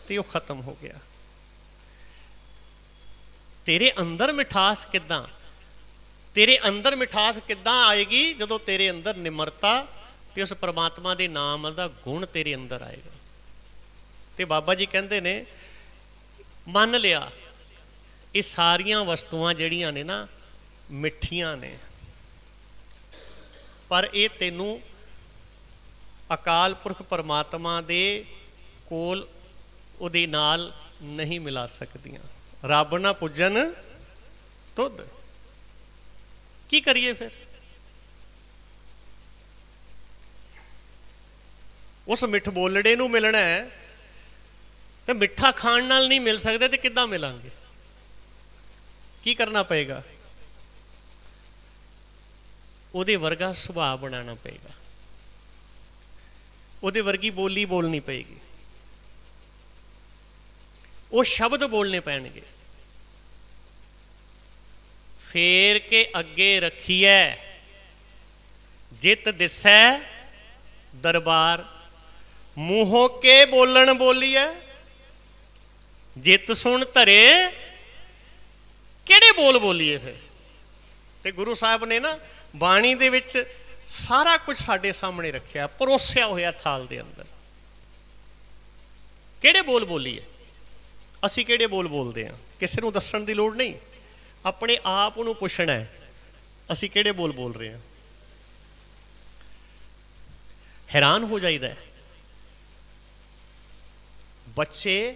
ਤੇ ਉਹ ਖਤਮ ਹੋ ਗਿਆ। ਤੇਰੇ ਅੰਦਰ ਮਿਠਾਸ ਕਿੱਦਾਂ, ਤੇਰੇ ਅੰਦਰ ਮਿਠਾਸ ਕਿੱਦਾਂ ਆਏਗੀ? ਜਦੋਂ ਤੇਰੇ ਅੰਦਰ ਨਿਮਰਤਾ ਤੇ ਉਸ ਪਰਮਾਤਮਾ ਦੇ ਨਾਮ ਦਾ ਗੁਣ ਤੇਰੇ ਅੰਦਰ ਆਏਗਾ। ਤੇ ਬਾਬਾ ਜੀ ਕਹਿੰਦੇ ਨੇ, ਮੰਨ ਲਿਆ ਇਹ ਸਾਰੀਆਂ ਵਸਤੂਆਂ ਜਿਹੜੀਆਂ ਨੇ ਨਾ, ਮਿੱਠੀਆਂ ਨੇ, ਪਰ ਇਹ ਤੈਨੂੰ ਅਕਾਲ ਪੁਰਖ ਪਰਮਾਤਮਾ ਦੇ ਕੋਲ ਉਹਦੇ ਨਾਲ ਨਹੀਂ ਮਿਲਾ ਸਕਦੀਆਂ। ਰੱਬ ਨਾ ਪੁੱਜਣ ਤੁਧ। ਕੀ ਕਰੀਏ ਫਿਰ? ਉਸ ਮਿੱਠ ਬੋਲੜੇ ਨੂੰ ਮਿਲਣਾ ਹੈ ਤੇ ਮਿੱਠਾ ਖਾਣ ਨਾਲ ਨਹੀਂ ਮਿਲ ਸਕਦੇ ਤੇ ਕਿੱਦਾਂ ਮਿਲਾਂਗੇ? ਕੀ ਕਰਨਾ ਪਏਗਾ? ਉਹਦੇ ਵਰਗਾ ਸੁਭਾਅ ਬਣਾਉਣਾ ਪਏਗਾ, ਉਹਦੇ ਵਰਗੀ ਬੋਲੀ ਬੋਲਣੀ ਪਏਗੀ, ਉਹ ਸ਼ਬਦ ਬੋਲਣੇ ਪੈਣਗੇ। ਫੇਰ ਕੇ ਅੱਗੇ ਰੱਖੀਐ ਜਿਤ ਦਿਸੈ ਦਰਬਾਰ, ਮੂੰਹੋਂ ਕੇ ਬੋਲਣ ਬੋਲੀਐ ਜਿਤ ਸੁਣ ਧਰੇ। ਕਿਹੜੇ ਬੋਲ ਬੋਲੀਏ ਫਿਰ? ਤੇ ਗੁਰੂ ਸਾਹਿਬ ਨੇ ਨਾ ਬਾਣੀ ਦੇ ਵਿੱਚ ਸਾਰਾ ਕੁਝ ਸਾਡੇ ਸਾਹਮਣੇ ਰੱਖਿਆ, ਪਰੋਸਿਆ ਹੋਇਆ ਥਾਲ ਦੇ ਅੰਦਰ। ਕਿਹੜੇ ਬੋਲ ਬੋਲੀਏ? ਅਸੀਂ ਕਿਹੜੇ ਬੋਲ ਬੋਲਦੇ ਹਾਂ? ਕਿਸੇ ਨੂੰ ਦੱਸਣ ਦੀ ਲੋੜ ਨਹੀਂ, ਆਪਣੇ ਆਪ ਨੂੰ ਪੁੱਛਣਾ ਹੈ ਅਸੀਂ ਕਿਹੜੇ ਬੋਲ ਬੋਲ ਰਹੇ ਹਾਂ। ਹੈਰਾਨ ਹੋ ਜਾਈਦਾ ਬੱਚੇ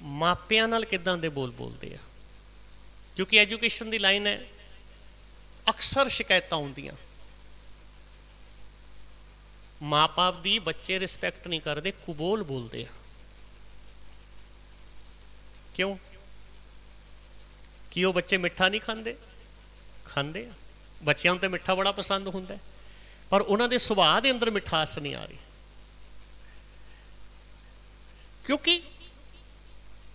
ਮਾਪਿਆਂ ਨਾਲ ਕਿੱਦਾਂ ਦੇ ਬੋਲ ਬੋਲਦੇ ਆ। ਕਿਉਂਕਿ ਐਜੂਕੇਸ਼ਨ ਦੀ ਲਾਈਨ ਹੈ, ਅਕਸਰ ਸ਼ਿਕਾਇਤਾਂ ਆਉਂਦੀਆਂ, ਮਾਂ ਬਾਪ ਦੀ ਬੱਚੇ ਰਿਸਪੈਕਟ ਨਹੀਂ ਕਰਦੇ, ਕੁਬੋਲ ਬੋਲਦੇ ਆ। ਕਿਉਂ? ਕਿ ਉਹ ਬੱਚੇ ਮਿੱਠਾ ਨਹੀਂ ਖਾਂਦੇ? ਖਾਂਦੇ ਆ, ਬੱਚਿਆਂ ਨੂੰ ਤਾਂ ਮਿੱਠਾ ਬੜਾ ਪਸੰਦ ਹੁੰਦਾ, ਪਰ ਉਹਨਾਂ ਦੇ ਸੁਭਾਅ ਦੇ ਅੰਦਰ ਮਿਠਾਸ ਨਹੀਂ ਆ ਰਹੀ। ਕਿਉਂਕਿ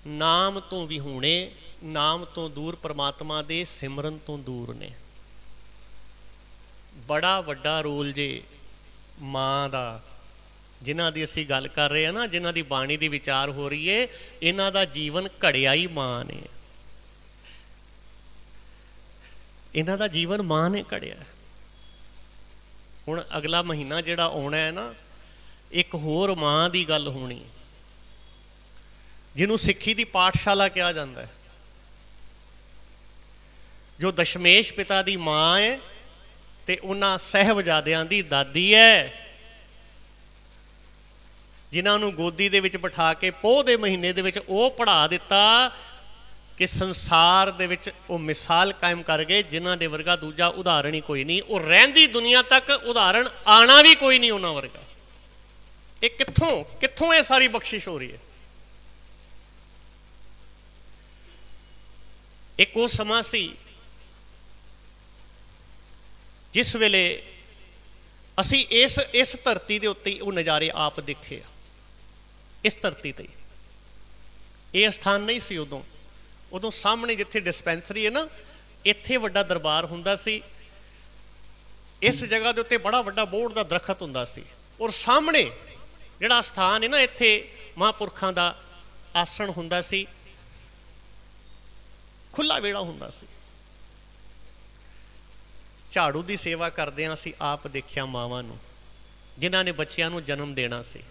ਨਾਮ ਤੋਂ ਵੀ ਹੋਣੇ, ਨਾਮ ਤੋਂ ਦੂਰ, ਪਰਮਾਤਮਾ ਦੇ ਸਿਮਰਨ ਤੋਂ ਦੂਰ ਨੇ। ਬੜਾ ਵੱਡਾ ਰੋਲ ਜੇ ਮਾਂ ਦਾ, ਜਿਨ੍ਹਾਂ ਦੀ ਅਸੀਂ ਗੱਲ ਕਰ ਰਹੇ ਹਾਂ ਨਾ, ਜਿਨ੍ਹਾਂ ਦੀ ਬਾਣੀ ਦੀ ਵਿਚਾਰ ਹੋ ਰਹੀ ਹੈ, ਇਹਨਾਂ ਦਾ ਜੀਵਨ ਘੜਿਆ ਹੀ ਮਾਂ ਨੇ। ਇਹਨਾਂ ਦਾ ਜੀਵਨ ਮਾਂ ਨੇ ਘੜਿਆ। ਹੁਣ ਅਗਲਾ ਮਹੀਨਾ ਜਿਹੜਾ ਆਉਣਾ ਹੈ ਨਾ, ਇੱਕ ਹੋਰ ਮਾਂ ਦੀ ਗੱਲ ਹੋਣੀ, ਜਿਹਨੂੰ ਸਿੱਖੀ ਦੀ ਪਾਠਸ਼ਾਲਾ ਕਿਹਾ ਜਾਂਦਾ ਹੈ, ਜੋ ਦਸ਼ਮੇਸ਼ ਪਿਤਾ ਦੀ ਮਾਂ ਹੈ ਤੇ ਉਹਨਾਂ ਸਾਹਿਬਜ਼ਾਦਿਆਂ ਦੀ ਦਾਦੀ ਹੈ, ਜਿਨ੍ਹਾਂ ਨੂੰ ਗੋਦੀ ਦੇ ਵਿੱਚ ਬਿਠਾ ਕੇ ਪੋਹ ਦੇ ਮਹੀਨੇ ਦੇ ਵਿੱਚ ਉਹ ਪੜ੍ਹਾ ਦਿੱਤਾ ਕਿ ਸੰਸਾਰ ਦੇ ਵਿੱਚ ਉਹ ਮਿਸਾਲ ਕਾਇਮ ਕਰ ਗਏ, ਜਿਨ੍ਹਾਂ ਦੇ ਵਰਗਾ ਦੂਜਾ ਉਦਾਹਰਣ ਹੀ ਕੋਈ ਨਹੀਂ। ਉਹ ਰਹਿੰਦੀ ਦੁਨੀਆ ਤੱਕ ਉਦਾਹਰਣ ਆਣਾ ਵੀ ਕੋਈ ਨਹੀਂ ਉਹਨਾਂ ਵਰਗਾ। ਇਹ ਕਿੱਥੋਂ ਇਹ ਸਾਰੀ ਬਖਸ਼ਿਸ਼ ਹੋ ਰਹੀ ਹੈ? ਇੱਕ ਉਹ ਸਮਾਂ ਸੀ ਜਿਸ ਵੇਲੇ ਅਸੀਂ ਇਸ ਧਰਤੀ ਦੇ ਉੱਤੇ ਉਹ ਨਜ਼ਾਰੇ ਆਪ ਦੇਖੇ ਆ। ਇਸ ਧਰਤੀ ਤੇ ਇਹ ਸਥਾਨ ਨਹੀਂ ਸੀ ਉਦੋਂ ਸਾਹਮਣੇ ਜਿੱਥੇ ਡਿਸਪੈਂਸਰੀ ਹੈ ਨਾ, ਇੱਥੇ ਵੱਡਾ ਦਰਬਾਰ ਹੁੰਦਾ ਸੀ। ਇਸ ਜਗ੍ਹਾ ਦੇ ਉੱਤੇ ਬੜਾ ਵੱਡਾ ਬੋਹੜ ਦਾ ਦਰਖਤ ਹੁੰਦਾ ਸੀ, ਔਰ ਸਾਹਮਣੇ ਜਿਹੜਾ ਸਥਾਨ ਹੈ ਨਾ, ਇੱਥੇ ਮਹਾਂਪੁਰਖਾਂ ਦਾ ਆਸਣ ਹੁੰਦਾ ਸੀ, ਖੁੱਲਾ ਵਿਹੜਾ ਹੁੰਦਾ ਸੀ। ਝਾੜੂ ਦੀ ਸੇਵਾ ਕਰਦੇ ਹਾਂ ਅਸੀਂ ਆਪ ਦੇਖਿਆ ਮਾਵਾਂ ਨੂੰ, ਜਿਨ੍ਹਾਂ ਨੇ ਬੱਚਿਆਂ ਨੂੰ ਜਨਮ ਦੇਣਾ ਸੀ।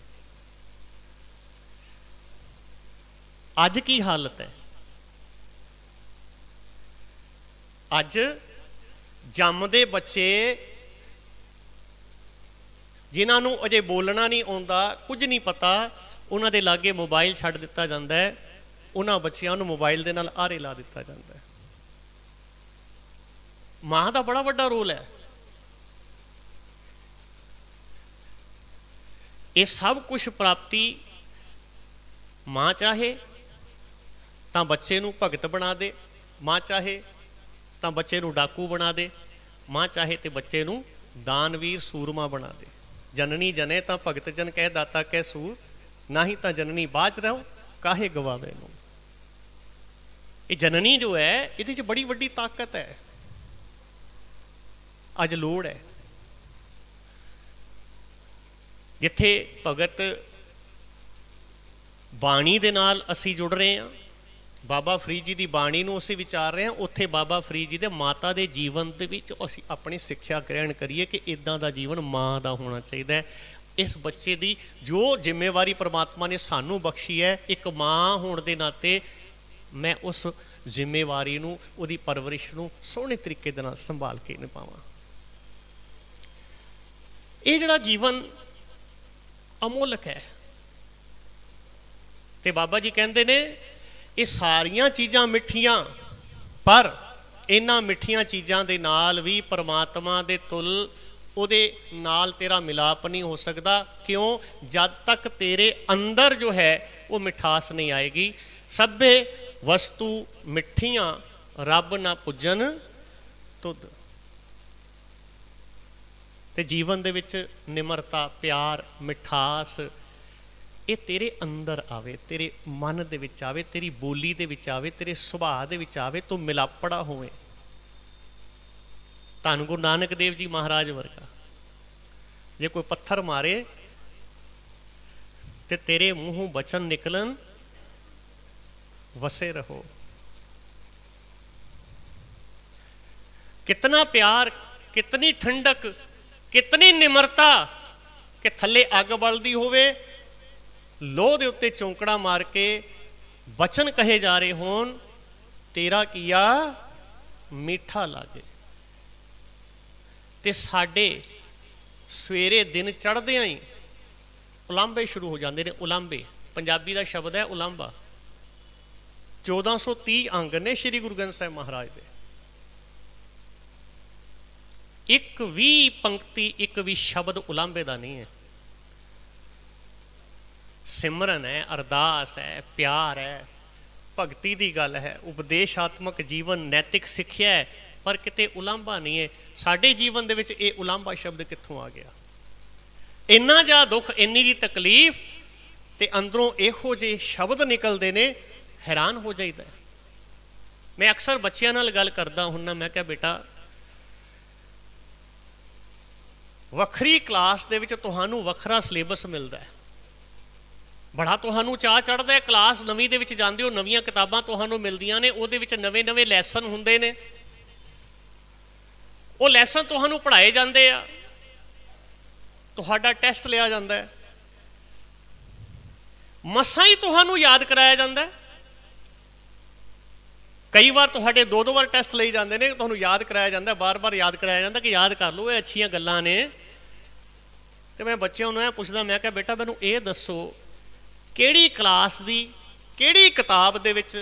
ਅੱਜ ਕੀ ਹਾਲਤ ਹੈ? ਅੱਜ ਜੰਮਦੇ ਬੱਚੇ ਜਿਨ੍ਹਾਂ ਨੂੰ ਅਜੇ ਬੋਲਣਾ ਨਹੀਂ ਆਉਂਦਾ, ਕੁਝ ਨਹੀਂ ਪਤਾ, ਉਹਨਾਂ ਦੇ ਲਾਗੇ ਮੋਬਾਈਲ ਛੱਡ ਦਿੱਤਾ ਜਾਂਦਾ ਹੈ। ਉਹਨਾਂ ਬੱਚਿਆਂ ਨੂੰ ਮੋਬਾਈਲ ਦੇ ਨਾਲ ਆਰੇ ਲਾ ਦਿੱਤਾ ਜਾਂਦਾ ਹੈ। ਮਾਂ ਦਾ ਬੜਾ ਵੱਡਾ ਰੋਲ ਹੈ। ਇਹ ਸਭ ਕੁਝ ਪ੍ਰਾਪਤੀ ਮਾਂ ਚਾਹੇ ਤਾਂ ਬੱਚੇ ਨੂੰ ਭਗਤ ਬਣਾ ਦੇ, ਮਾਂ ਚਾਹੇ ਤਾਂ ਬੱਚੇ ਨੂੰ ਡਾਕੂ ਬਣਾ ਦੇ, ਮਾਂ ਚਾਹੇ ਤੇ ਬੱਚੇ ਨੂੰ ਦਾਨਵੀਰ ਸੂਰਮਾ ਬਣਾ ਦੇ। ਜਨਨੀ ਜਨੇ ਤਾਂ ਭਗਤ ਜਨ ਕਹਿ, ਦਾਤਾ ਕਹਿ ਸੂਰ, ਨਹੀਂ ਤਾਂ ਜਨਨੀ ਬਾਝ ਰਹੋ ਕਾਹੇ ਗਵਾਵੇ ਨੂੰ। ਇਹ ਜਨਨੀ ਜੋ ਹੈ, ਇਹਦੇ 'ਚ ਬੜੀ ਵੱਡੀ ਤਾਕਤ ਹੈ। ਅੱਜ ਲੋੜ ਹੈ ਜਿੱਥੇ ਭਗਤ ਬਾਣੀ ਦੇ ਨਾਲ ਅਸੀਂ ਜੁੜ ਰਹੇ ਹਾਂ, ਬਾਬਾ ਫਰੀਦ ਜੀ ਦੀ ਬਾਣੀ ਨੂੰ ਅਸੀਂ ਵਿਚਾਰ ਰਹੇ ਹਾਂ, ਉੱਥੇ ਬਾਬਾ ਫਰੀਦ ਜੀ ਦੇ ਮਾਤਾ ਦੇ ਜੀਵਨ ਦੇ ਵਿੱਚ ਅਸੀਂ ਆਪਣੀ ਸਿੱਖਿਆ ਗ੍ਰਹਿਣ ਕਰੀਏ ਕਿ ਇੱਦਾਂ ਦਾ ਜੀਵਨ ਮਾਂ ਦਾ ਹੋਣਾ ਚਾਹੀਦਾ ਹੈ। ਇਸ ਬੱਚੇ ਦੀ ਜੋ ਜ਼ਿੰਮੇਵਾਰੀ ਪਰਮਾਤਮਾ ਨੇ ਸਾਨੂੰ ਬਖਸ਼ੀ ਹੈ, ਇੱਕ ਮਾਂ ਹੋਣ ਦੇ ਨਾਤੇ मैं उस जिम्मेवारी नूं, उहदी परवरिश नूं सोहणे तरीके दे नाल संभाल के निभावां। ये जिहड़ा जीवन अमोलक है, ते बाबा जी कहंदे ने ये सारियां चीज़ां मिठियां, पर इन्हां मिठियां चीज़ां दे नाल भी परमात्मा दे तुल उहदे नाल तेरा मिलाप नहीं हो सकता। क्यों? जद तक तेरे अंदर जो है वो मिठास नहीं आएगी। सभे वस्तु मिठियां रब ना पुजन तुद। ते जीवन दे विच निमरता, प्यार, मिठास ये तेरे अंदर आवे, तेरे मन दे विच आवे, तेरी बोली दे विच आवे, तेरे सुभाअ दे विच आवे, तो मिलापड़ा होवे। धन गुरु नानक देव जी महाराज वर्गा जे कोई पत्थर मारे ते तेरे मूहों बचन निकलन, वसे रहो। कितना प्यार, कितनी ठंडक, कितनी निमरता कि थले अग बलदी होवे, लोह दे उत्ते चौंकड़ा मार के वचन कहे जा रहे होन, तेरा किया मीठा लागे। ते साडे सवेरे दिन चढ़दियां ही उलांबे शुरू हो जाते हैं। उलांबे पंजाबी का शब्द है उलांबा। 1430 अंग ने श्री गुरु ग्रंथ साहिब महाराज दे। एक भी पंक्ति, एक भी शब्द उलांबे का नहीं है। सिमरन है, अरदास है, प्यार है, भगती की गल है, उपदेशात्मक जीवन, नैतिक सिक्ख्या है, पर किते उलांबा नहीं है। साडे जीवन दे विच ये उलांबा शब्द कित्थों आ गया? इन्ना जा दुख, इन्नी जी तकलीफ, ते अंदरों इहो जे शब्द निकलते ने, हैरान हो जाइदा है। मैं अक्सर बच्चों नाल गल करदा हुन्ना, मैं क्या बेटा वखरी क्लास दे विच तुहानूं वखरा सिलेबस मिलदा है, बड़ा तुहानूं चाह चढ़दा है। क्लास नवीं दे विच जांदे हो, नवीं किताबां तुहानूं मिलदियां ने, उहदे विच नवे नवे लैसन हुंदे ने, वो लैसन तुहानूं पढ़ाए जाते आ, तुहाडा टैसट लिया जाता है, मसां ही तुहानूं याद कराया जाता है। कई बार तुहाडे दो बार टैसट लिए जाते हैं, तुहानूं याद कराया जाता है, बार बार याद कराया जाता कि याद कर लो, ये अच्छियां गल्लां ने। तो मैं बच्चों नूं पुछदा, मैं क्या बेटा मैनूं ये दसो किहड़ी क्लास दी किहड़ी किताब दे विच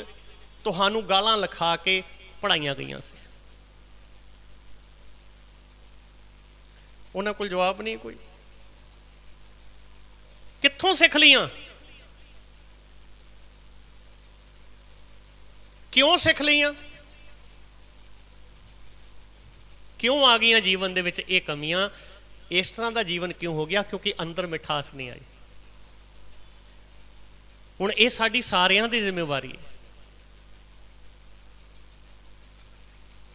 तुहानूं गालां लिखा के पढ़ाईयां गईयां सी? उन्हां कोल जवाब नहीं कोई। कित्थों सिख लियां? क्यों सिख लियां? क्यों आ गई जीवन दे विच ये कमियां? इस तरह का जीवन क्यों हो गया? क्योंकि अंदर मिठास नहीं आई। हुण ये साडी सारियां दी जिम्मेवारी है।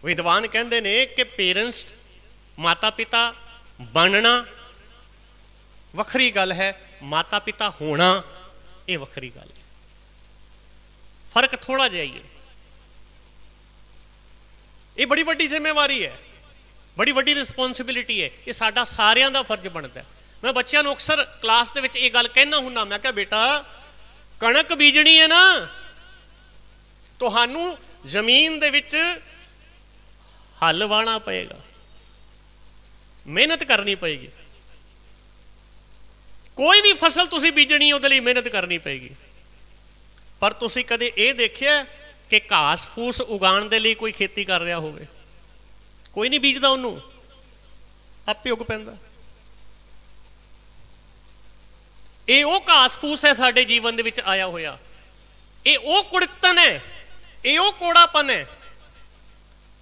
विद्वान कहंदे ने कि पेरेंट्स, माता पिता बनना वखरी गल है, माता पिता होना ये वखरी गल है। फर्क थोड़ा जिहा ही है। ये बड़ी वड्डी जिम्मेवारी है, बड़ी वड्डी रिस्पोंसिबिलिटी है। ये साडा सारियां दा फर्ज बनता है। मैं बच्चों को अक्सर क्लास दे विच ये गल कहना हुन्ना, मैं क्या बेटा कणक बीजनी है ना, तुहानूं जमीन दे विच हल वाहना पएगा, मेहनत करनी पएगी। कोई भी फसल तुसी बीजनी उहदे लई मेहनत करनी पएगी। पर तुसी कदे ये देखिया कि घास फूस उगाउण दे लई कोई खेती कर रहा होवे? कोई नहीं बीजदा, उहनूं आपे उग पैंदा। ये वो घास फूस है साडे जीवन दे विच आया होया। ये वो कुड़तन है, ये वो कोड़ापन है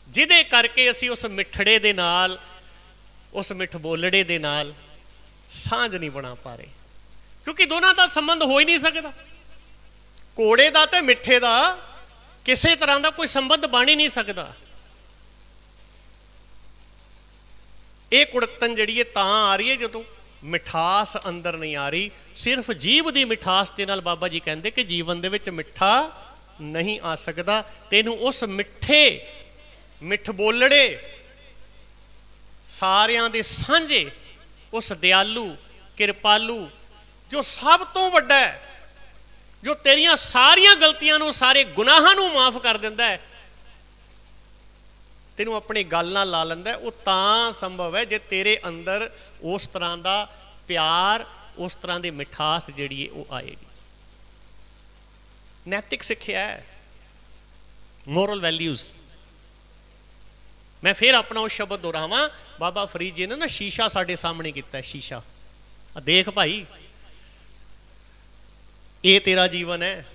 जिहदे करके असीं उस मिठड़े दे नाल, उस मिठ बोलड़े दे नाल सांझ नहीं बना पा रहे। क्योंकि दोनों का संबंध हो ही नहीं सकता। कोड़े का तो मिठे का किसी तरह का कोई संबंध बन ही नहीं सकता। ये कुड़तन जिहड़ी है तां आ रही है जदों मिठास अंदर नहीं आ रही। सिर्फ जीभ की मिठास के नाल बाबा जी कहते कि जीवन दे विच मिठा नहीं आ सकता। तेनू उस मिठे मिठ बोलड़े सारियां दे सांझे, उस दयालु कृपालू जो सब तो वड्डा है, जो तेरियां सारियां गलतियां नूं, सारे गुनाहां नूं माफ कर दिंदा है, तेनों अपनी गल नाल ला लैंदा है, वो तां संभव है जे तेरे अंदर उस तरह का प्यार, उस तरह की मिठास जिहड़ी है वो आएगी। नैतिक सिक्ख्या है, मोरल वैल्यूज़। मैं फिर अपना उस शब्द दोहरावां, बाबा फरीद जी ने ना शीशा साडे सामने किया है, शीशा देख भाई, ये तेरा जीवन है,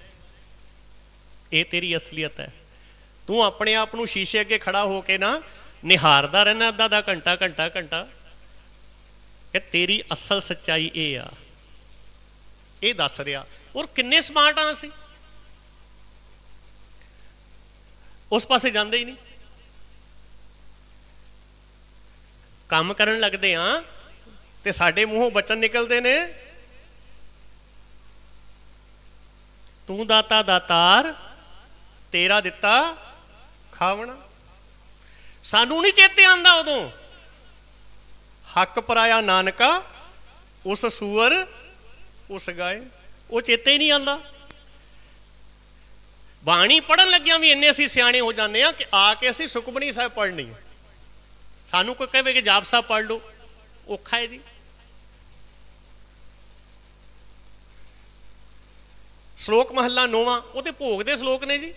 ये तेरी असलीयत है। तू अपने आप को शीशे अगे खड़ा होके ना निहारदा रहना अद्धा अद्धा घंटा घंटा घंटा कि तेरी असल सच्चाई ये आ, ये दस रहा। और किन्ने स्मार्ट हाँ असीं, उस पासे जाते ही नहीं। काम करन लगते हाँ तो साडे मूहों बचन निकलते ने, तू दाता दातार, तेरा दिता खावना। सानू नहीं चेते आंदा उदों, हक पराया नानका उस सूअर उस गाय, वो चेते ही नहीं आंदा। बाणी पढ़न लग्या भी इन्ने असीं सियाणे हो जाते हैं कि आके असीं सुखमनी साहब पढ़नी, सानू कोई कहे कि जाप साहब पढ़ लो, औखा है जी। श्लोक महला 9वां, वो तो भोग दे श्लोक ने जी।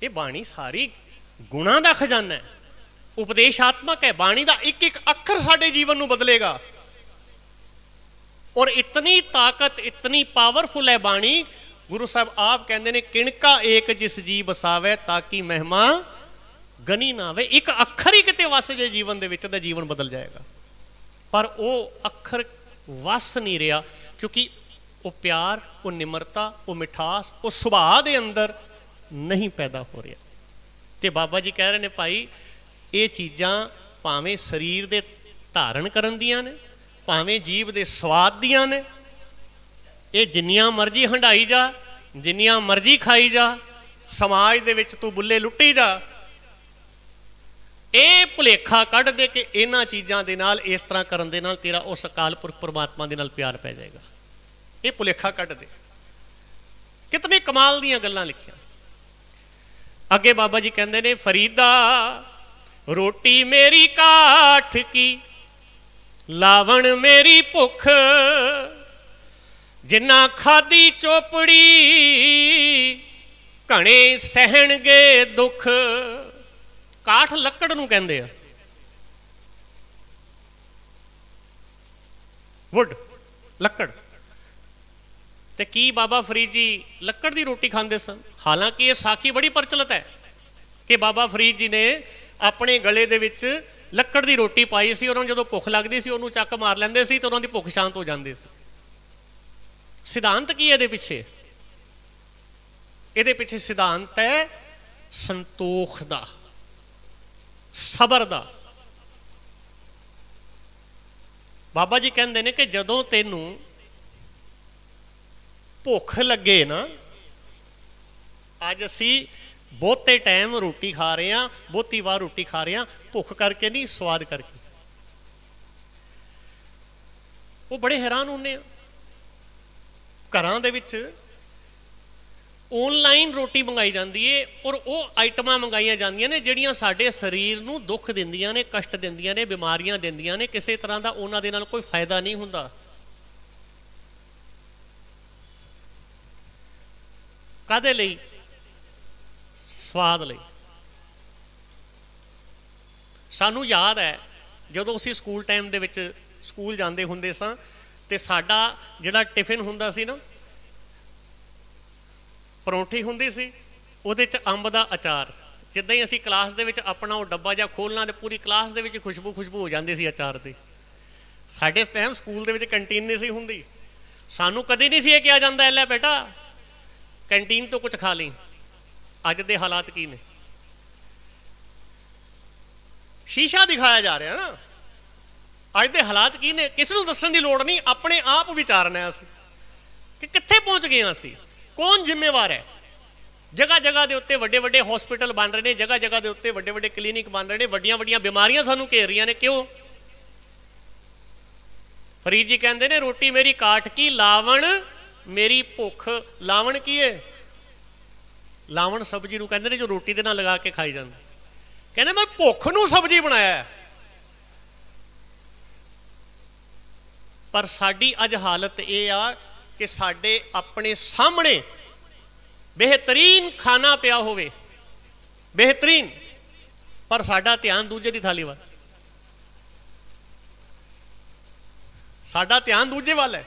ये बाणी सारी गुणा का खजाना है, उपदेशात्मक है। बाणी का एक एक अखर साडे जीवन नूं बदलेगा। और इतनी ताकत, इतनी पावरफुल है बाणी, गुरु साहब आप कहते हैं किणका एक जिस जी बसावे ताकि महिमा गनी ना आवे। एक अखर ही किते वस जाए जीवन दे विच, जीवन बदल जाएगा। पर वो अखर वस नहीं रहा, क्योंकि वो प्यार, वो निमरता, वो मिठास, वो सुभाव के अंदर नहीं पैदा हो रहा। तो बाबा जी कह रहे हैं भाई, ये चीज़ां भावें शरीर दे धारण करन दियां ने, भावें जीव दे स्वाद दियां ने, ये जिन्नियां मर्जी हंडाई जा, जिन्नियां मर्जी खाई जा, समाज दे विच तू बुल्ले लुट्टी जा, ये भुलेखा कढ़ दे कि इन्हां चीज़ां दे नाल, इस तरह करन दे नाल तेरा उस अकाल पुरख परमात्मा दे नाल प्यार पै जाएगा। ये भुलेखा कढ़ दे। कितने कमाल दीयां गल्लां लिखियां। अगे बाबा जी कहते ने, फरीदा रोटी मेरी काठ की, लावण मेरी भुख, जिन्ना खादी चोपड़ी घने सहणगे दुख। काठ लकड़ नूं कहंदे आ, वुड, लकड़। ते की बाबा फरीद जी लकड़ की रोटी खाते सन। हालांकि ये साखी बड़ी प्रचलित है कि बाबा फरीद जी ने अपने गले दे विच लकड़ की रोटी पाई सी, उन्होंने जो भुख लगती सी उन्होंने चक मार लेंदे सी, तो उन्होंने भुख शांत हो जाती सी। सिद्धांत की है पिछे? ये पिछे सिद्धांत है संतोख दा, सबर दा। बाबा जी कहते हैं कि जदों तेनू भुख लगे ना, अज असी बहुते टाइम रोटी खा रहे हैं, बहुती बार रोटी खा रहे हैं, भुख करके नहीं, स्वाद करके। वो बड़े हैरान होने, घरां दे विच ऑनलाइन रोटी मंगाई जाती है और वो आइटम मंगाई जांदियां ने जिहड़ियां साडे शरीर नूं दुख दिंदियां ने, कष्ट दिंदियां ने, बीमारियां दिंदियां ने। किसी तरह का उन्हां दे नाल कोई फायदा नहीं हुंदा। कादे लई? स्वाद लई। सानू याद है जदों असीं school time they which school जांदे हुंदे सां ते साडा जिहड़ा टिफिन हुंदा सी ना, परौंठी हुंदी सी, उहदे च अंब दा अचार। जिद्दां ही असीं क्लास दे विच अपना वो डब्बा जा खोलना ते पूरी क्लास दे विच खुशबू खुशबू हो जाती सी अचार दी। साडे टाइम स्कूल दे विच कैंटीन नहीं सी हुंदी, सानू कदी नहीं सी ये कहा जांदा लै बेटा कैंटीन तो कुछ खा ली। अज दे हालात की ने? शीशा दिखाया जा रहा है ना। अज दे हालात की ने? किसी नूं दस्सण दी लोड़ नहीं, अपने आप विचारना है असीं कि कित्थे पहुंच गए असीं, कौन जिम्मेवार है। जगह जगह के उत्ते वड्डे वड्डे हॉस्पिटल बन रहे हैं, जगह जगह के उत्ते वड्डे वड्डे क्लीनिक बन रहे हैं, वड्डियां वड्डियां बीमारियां सानू घेर रही ने। क्यों? ਫਰੀਦ ਜੀ ਕਹਿੰਦੇ ਨੇ ਰੋਟੀ ਮੇਰੀ ਕਾਟ ਕੀ ਲਾਵਣ ਮੇਰੀ ਭੁੱਖ। ਲਾਵਣ ਕੀ ਹੈ? ਲਾਵਣ ਸਬਜ਼ੀ ਨੂੰ ਕਹਿੰਦੇ ਨੇ ਜੋ ਰੋਟੀ ਦੇ ਨਾਲ ਲਗਾ ਕੇ ਖਾਈ ਜਾਂਦੀ। ਕਹਿੰਦੇ ਮੈਂ ਭੁੱਖ ਨੂੰ ਸਬਜ਼ੀ ਬਣਾਇਆ। ਪਰ ਸਾਡੀ ਅੱਜ ਹਾਲਤ ਇਹ ਆ ਕਿ ਸਾਡੇ ਆਪਣੇ ਸਾਹਮਣੇ ਬਿਹਤਰੀਨ ਖਾਣਾ ਪਿਆ ਹੋਵੇ, ਬਿਹਤਰੀਨ, ਪਰ ਸਾਡਾ ਧਿਆਨ ਦੂਜੇ ਦੀ ਥਾਲੀ ਵੱਲ, ਸਾਡਾ ਧਿਆਨ ਦੂਜੇ ਵੱਲ ਹੈ।